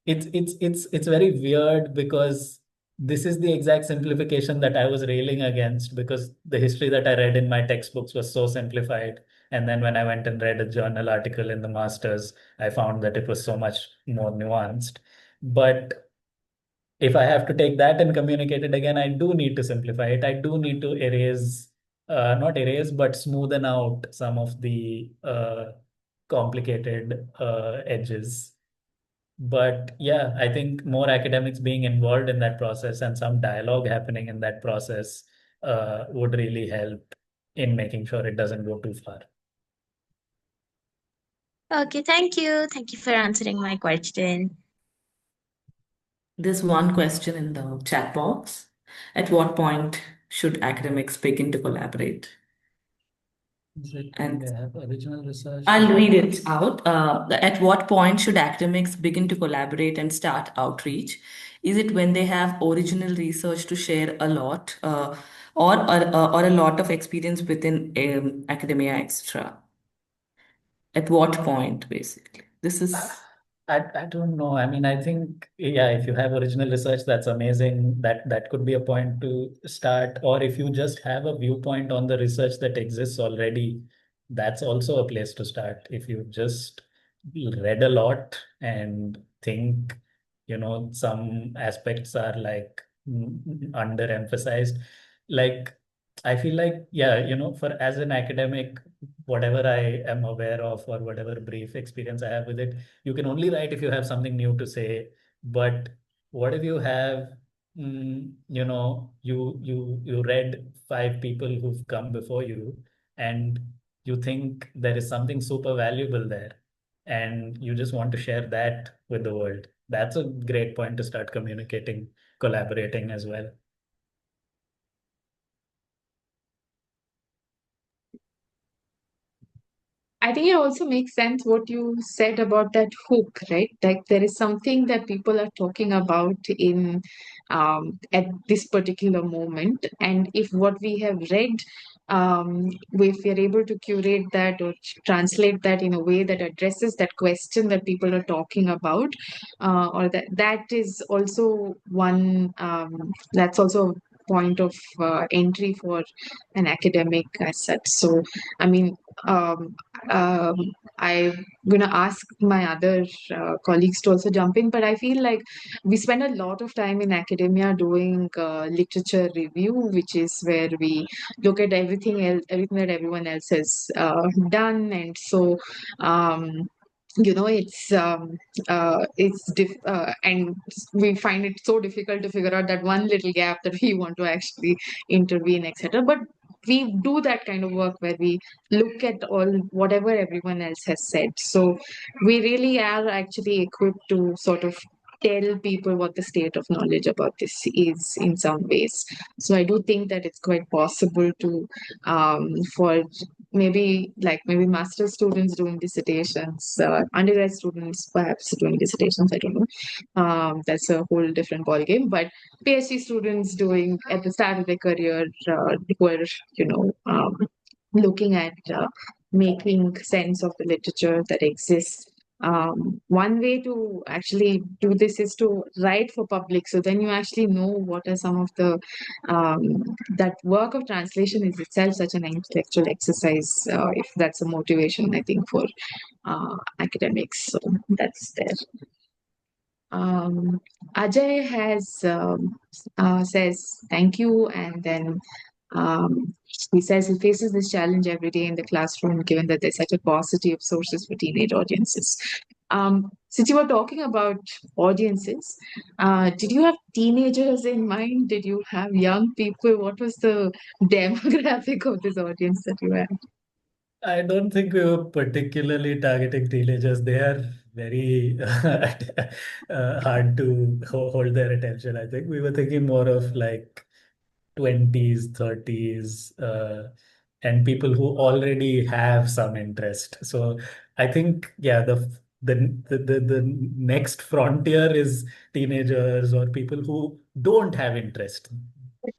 it's very weird because this is the exact simplification that I was railing against, because the history that I read in my textbooks was so simplified. And then when I went and read a journal article in the masters, I found that it was so much more nuanced. But if I have to take that and communicate it again, I do need to simplify it. I do need to erase, not erase, but smoothen out some of the complicated edges. But yeah, I think more academics being involved in that process and some dialogue happening in that process would really help in making sure it doesn't go too far. Okay, thank you. Thank you for answering my question. There's one question in the chat box. At what point should academics begin to collaborate? Is it when And they have original research? I'll read it out. At what point should academics begin to collaborate and start outreach? Is it when they have original research to share a lot, or a lot of experience within academia extra? At what point, basically? This is I don't know. I mean, I think, yeah, if you have original research, that's amazing. That could be a point to start. Or if you just have a viewpoint on the research that exists already, that's also a place to start. If you just read a lot and think, some aspects are like underemphasized. Like, I feel like, yeah, for as an academic, whatever I am aware of or whatever brief experience I have with it, you can only write if you have something new to say. But what if you have, you read five people who've come before you, and you think there is something super valuable there, and you just want to share that with the world. That's a great point to start communicating, collaborating as well. I think it also makes sense what you said about that hook, right? Like there is something that people are talking about in at this particular moment, and if what we have read, if we are able to curate that or translate that in a way that addresses that question that people are talking about, or that is also one that's also a point of entry for an academic as such. So, I mean. Um, um, I'm going to ask my other colleagues to also jump in, but I feel like we spend a lot of time in academia doing literature review, which is where we look at everything else, everything that everyone else has done, and so. And we find it so difficult to figure out that one little gap that we want to actually intervene, etc. But we do that kind of work where we look at all whatever everyone else has said. So we really are actually equipped to sort of tell people what the state of knowledge about this is in some ways. So I do think that it's quite possible to for maybe master students doing dissertations, undergrad students perhaps doing dissertations, I don't know. That's a whole different ballgame. But PhD students doing at the start of their career, who are, you know, looking at making sense of the literature that exists. One way to actually do this is to write for public. So then you actually know what are some of the that work of translation is itself such an intellectual exercise. If that's a motivation, I think for academics, so that's there. Ajay has says thank you, and then he says he faces this challenge every day in the classroom, given that there's such a paucity of sources for teenage audiences. Since you were talking about audiences, did you have teenagers in mind? Did you have young people? What was the demographic of this audience that you had? I don't think we were particularly targeting teenagers. They are very hard to hold their attention. I think we were thinking more of like 20s, 30s, and people who already have some interest. So I think, yeah, the next frontier is teenagers or people who don't have interest.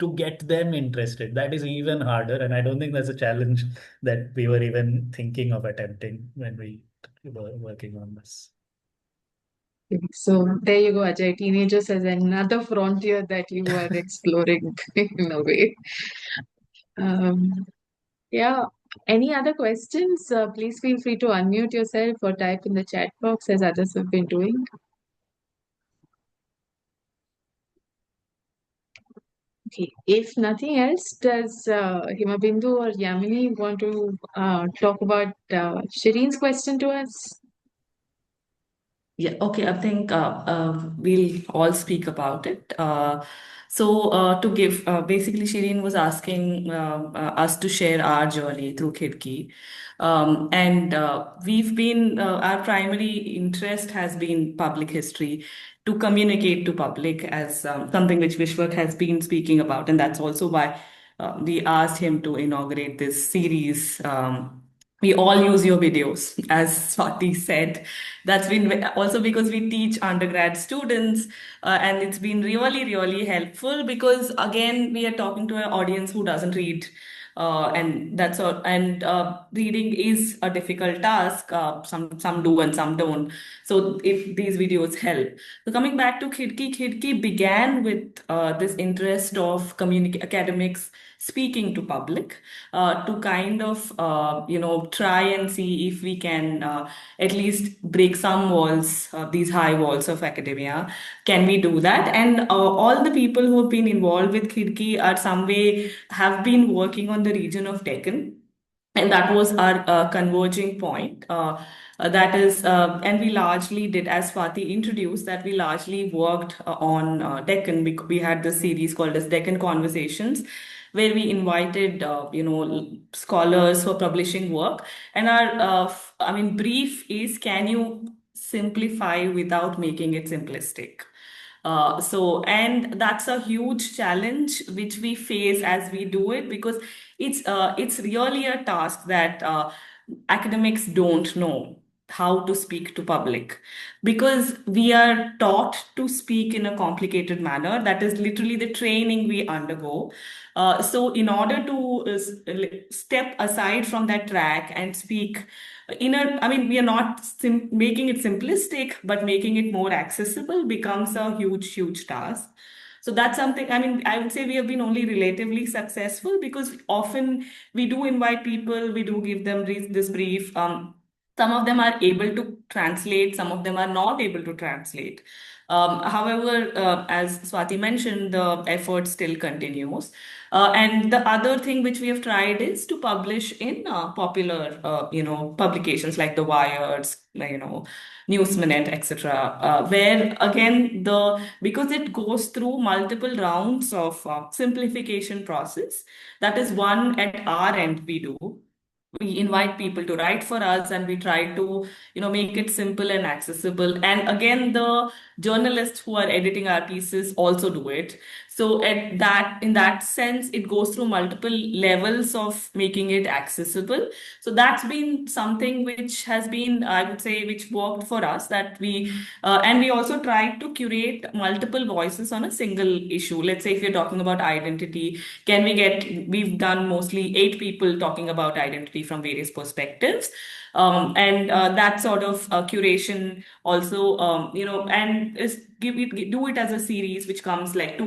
To get them interested, that is even harder, and I don't think that's a challenge that we were even thinking of attempting when we were working on this. So there you go, Ajay. Teenagers as another frontier that you are exploring in a way. Um, yeah. Any other questions? Please feel free to unmute yourself or type in the chat box as others have been doing. Okay. If nothing else, does Himabindu or Yamini want to talk about Shireen's question to us? Yeah, okay. I think we'll all speak about it. To give, basically, Shireen was asking us to share our journey through Khidki. Our primary interest has been public history, to communicate to public, as something which Vishwak has been speaking about. And that's also why we asked him to inaugurate this series. We all use your videos, as Swati said. That's been also because we teach undergrad students, and it's been really, really helpful because, again, we are talking to an audience who doesn't read. And that's all. And reading is a difficult task. Some do and some don't. So these videos help. So coming back to Khidki began with this interest of academics speaking to public, to kind of try and see if we can at least break some walls, these high walls of academia. Can we do that? And all the people who have been involved with Khidki are some way have been working on the region of Deccan, and that was our converging point. That is, and we largely did, as Swati introduced, that we largely worked on Deccan. We had this series called as Deccan Conversations, where we invited, scholars for publishing work. And our, brief is, can you simplify without making it simplistic? And that's a huge challenge which we face as we do it, because it's really a task that academics don't know how to speak to public, because we are taught to speak in a complicated manner. That is literally the training we undergo. So in order to step aside from that track and speak we are not making it simplistic, but making it more accessible becomes a huge, huge task. So that's something, I would say we have been only relatively successful, because often we do invite people, we do give them this brief. Some of them are able to translate, some of them are not able to translate. However, as Swati mentioned, the effort still continues. And the other thing which we have tried is to publish in popular, publications like the Wired's, Newsminute, etc. Where again, because it goes through multiple rounds of simplification process. That is one at our end we do. We invite people to write for us, and we try to make it simple and accessible. And again, the journalists who are editing our pieces also do it. So in that sense, it goes through multiple levels of making it accessible. So that's been something which has been, I would say, which worked for us, that and we also tried to curate multiple voices on a single issue. Let's say if you're talking about identity, we've done mostly 8 people talking about identity from various perspectives. And that sort of curation also, and do it as a series which comes like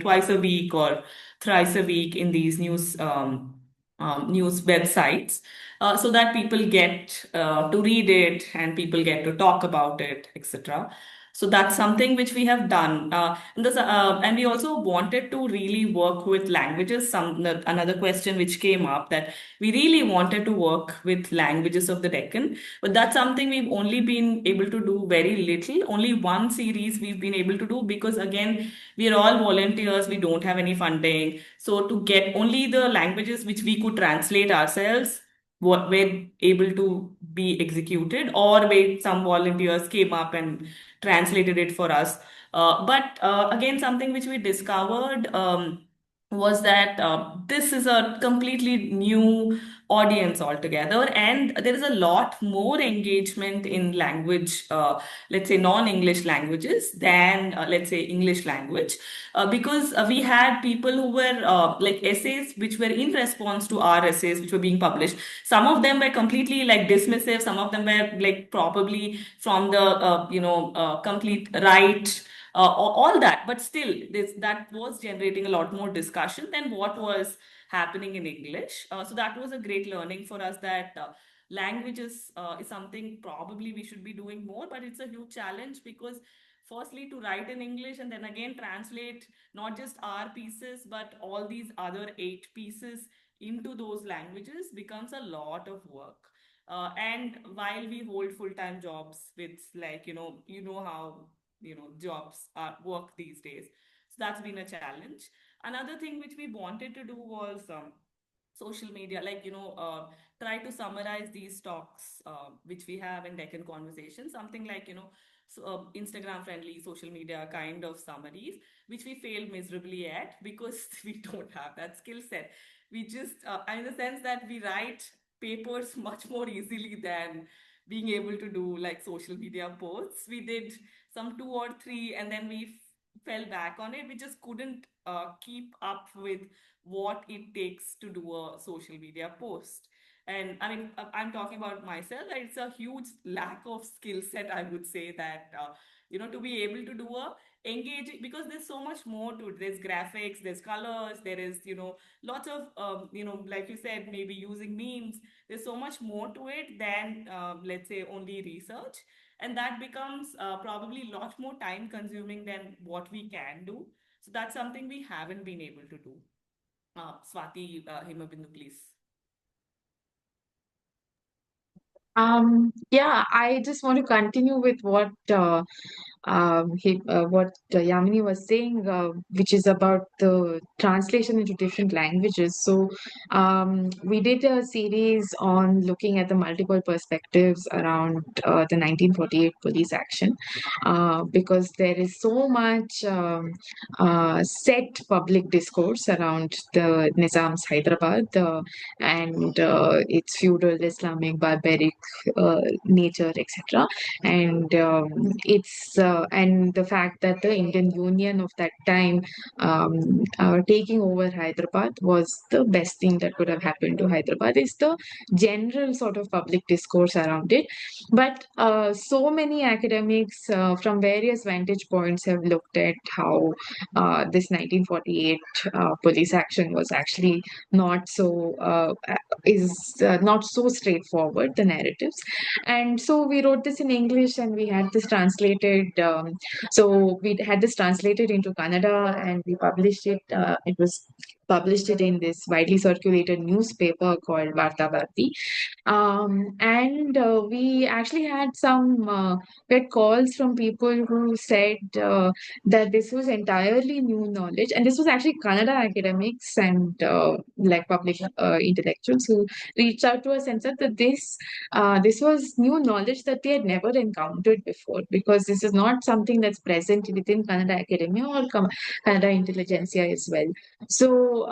twice a week or thrice a week in these news websites, so that people get to read it and people get to talk about it, etc. So that's something which we have done. And we also wanted to really work with languages. Another question which came up, that we really wanted to work with languages of the Deccan, but that's something we've only been able to do very little. Only one series we've been able to do, because again, we are all volunteers, we don't have any funding. So to get only the languages which we could translate ourselves, what were able to be executed, or where some volunteers came up and translated it for us. But again, something which we discovered, was that this is a completely new audience altogether, and there is a lot more engagement in language, let's say non-English languages, than let's say English language, because we had people who were like essays which were in response to our essays which were being published. Some of them were completely like dismissive, some of them were like probably from the complete right, all that, but still that was generating a lot more discussion than what was happening in English. So that was a great learning for us, that languages is something probably we should be doing more, but it's a huge challenge because firstly to write in English and then again translate not just our pieces but all these other 8 pieces into those languages becomes a lot of work. And while we hold full-time jobs with, like, how jobs work these days, so that's been a challenge. Another thing which we wanted to do was social media, like try to summarize these talks which we have in Deccan Conversation, something like Instagram friendly social media kind of summaries, which we fail miserably at because we don't have that skill set. We just in the sense that we write papers much more easily than being able to do like social media posts. We did some 2 or 3 and then we fell back on it. We just couldn't keep up with what it takes to do a social media post. And I mean, I'm talking about myself. It's a huge lack of skill set, I would say, that to be able to do a engaging, because there's so much more to it. There's graphics, there's colors, there is lots of like you said, maybe using memes. There's so much more to it than let's say only research, and that becomes probably a lot more time consuming than what we can do. So that's something we haven't been able to do. Swati, Himabindu, please. Yeah, I just want to continue with what Yamini was saying, which is about the translation into different languages. So, we did a series on looking at the multiple perspectives around the 1948 police action, because there is so much set public discourse around the Nizam's Hyderabad and its feudal, Islamic, barbaric nature, etc. And and the fact that the Indian Union of that time taking over Hyderabad was the best thing that could have happened to Hyderabad, is the general sort of public discourse around it. But so many academics from various vantage points have looked at how this 1948 police action was actually not so not so straightforward, the narratives. And so we wrote this in English and we had this translated. So we had this translated into Kannada and we published it. It was published it in this widely circulated newspaper called Varta Bharati. And we actually had we had calls from people who said that this was entirely new knowledge. And this was actually Kannada academics and like public intellectuals who reached out to us and said that this was new knowledge that they had never encountered before, because this is not something that's present within Kannada academia or Kannada intelligentsia as well. So,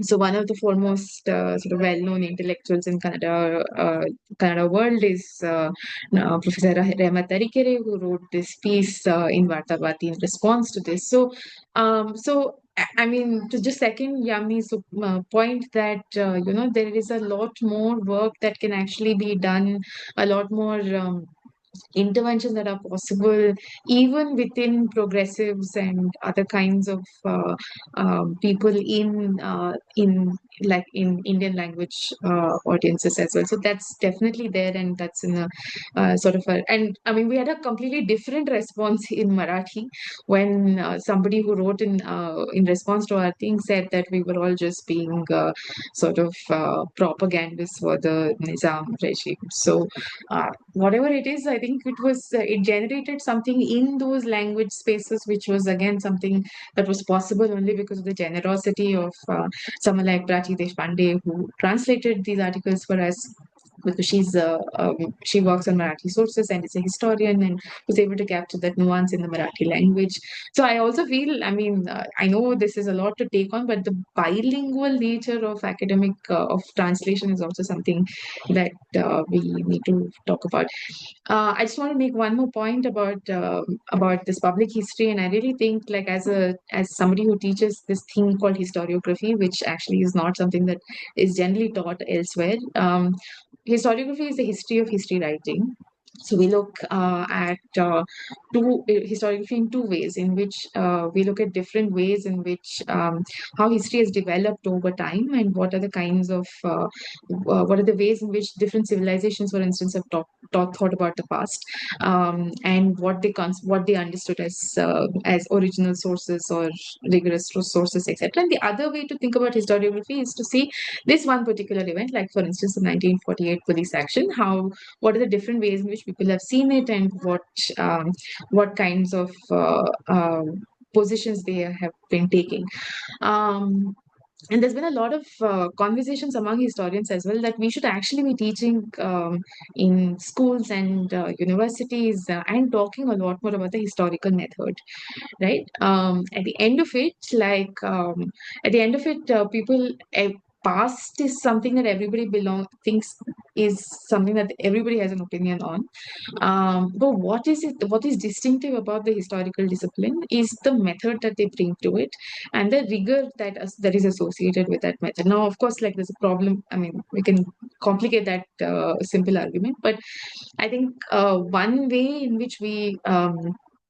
so one of the foremost sort of well-known intellectuals in Kannada world is Professor Rema Tarikere, who wrote this piece in Vartabati in response to this. So, I mean, to just second Yami's point that there is a lot more work that can actually be done, a lot more interventions that are possible even within progressives and other kinds of people in Indian language audiences as well. So that's definitely there, and that's in a and I mean we had a completely different response in Marathi when somebody who wrote in response to our thing said that we were all just being propagandists for the Nizam regime. So whatever it is, I think it generated something in those language spaces, which was again something that was possible only because of the generosity of someone like Prachi Deshpande, who translated these articles for us. because she works on Marathi sources and is a historian and was able to capture that nuance in the Marathi language. So I also feel, I mean, I know this is a lot to take on, but the bilingual nature of academic of translation is also something that we need to talk about. I just want to make one more point about this public history, and I really think, like, as somebody who teaches this thing called historiography, which actually is not something that is generally taught elsewhere. Historiography is the history of history writing. So we look at historiography in two ways, in which we look at different ways in which how history has developed over time, and what are the kinds of what are the ways in which different civilizations, for instance, have thought about the past, and what they understood as original sources or rigorous sources, etc. And the other way to think about historiography is to see this one particular event, like for instance the 1948 police action. What are the different ways in which people have seen it, and what kinds of positions they have been taking. And there's been a lot of conversations among historians as well that we should actually be teaching in schools and universities, and talking a lot more about the historical method, right? At the end of it, people. Past is something that everybody thinks is something that everybody has an opinion on. But what is it? What is distinctive about the historical discipline is the method that they bring to it, and the rigor that is associated with that method. Now, of course, like there's a problem. I mean, we can complicate that simple argument, but I think one way in which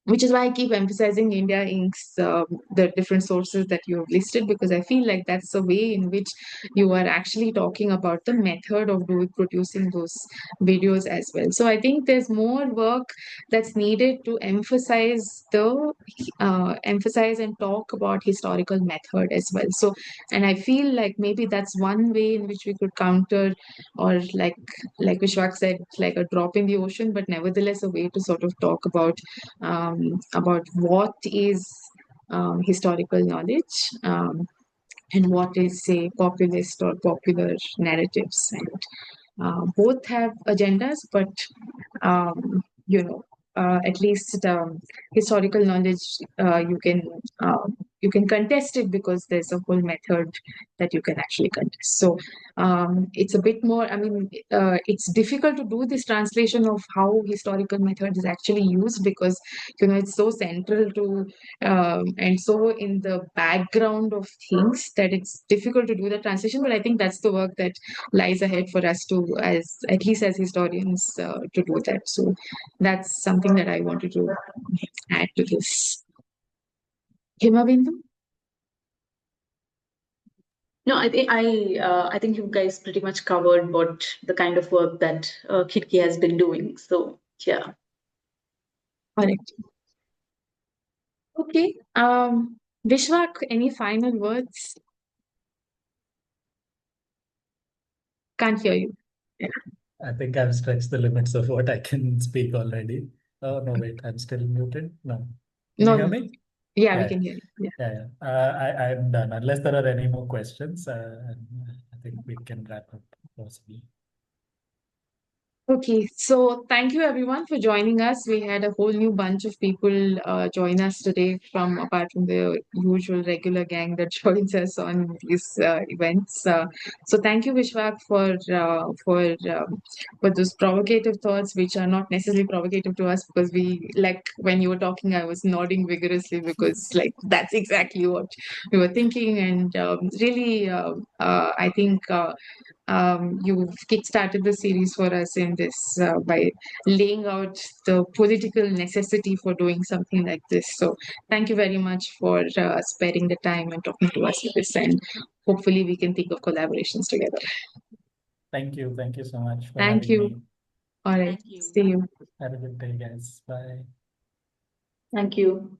which is why I keep emphasizing India Inc.'s the different sources that you have listed, because I feel like that's the way in which you are actually talking about the method of producing those videos as well. So I think there's more work that's needed to emphasize and talk about historical method as well. So, and I feel like maybe that's one way in which we could counter, or like Vishwak said, like a drop in the ocean, but nevertheless a way to sort of talk about what is historical knowledge, and what is, say, populist or popular narratives. And both have agendas, but um, at least historical knowledge, you can contest it because there's a whole method that you can actually contest. So it's a bit more, I mean, it's difficult to do this translation of how historical method is actually used, because it's so central to and so in the background of things that it's difficult to do the translation. But I think that's the work that lies ahead for us to, as at least as historians, to do that. So that's something that I wanted to add to this. Himabindu? No, I think you guys pretty much covered what the kind of work that Khidki has been doing. So yeah. Correct. Okay. Vishwak, any final words? Can't hear you. Yeah. I think I've stretched the limits of what I can speak already. Oh, no, wait, I'm still muted. No. Can you hear me? Yeah, we can hear you. Yeah. I'm done. Unless there are any more questions, I think we can wrap up possibly. Okay, so thank you everyone for joining us. We had a whole new bunch of people join us today, apart from the usual regular gang that joins us on these events. So thank you, Vishwak, for those provocative thoughts, which are not necessarily provocative to us, because like when you were talking, I was nodding vigorously because like that's exactly what we were thinking, and really, I think. You've kickstarted the series for us in this by laying out the political necessity for doing something like this. So thank you very much for sparing the time and talking to us with this, and hopefully we can think of collaborations together. Thank you. Thank you so much for Thank having you. me. All right. Thank you. See you. Have a good day, guys. Bye. Thank you.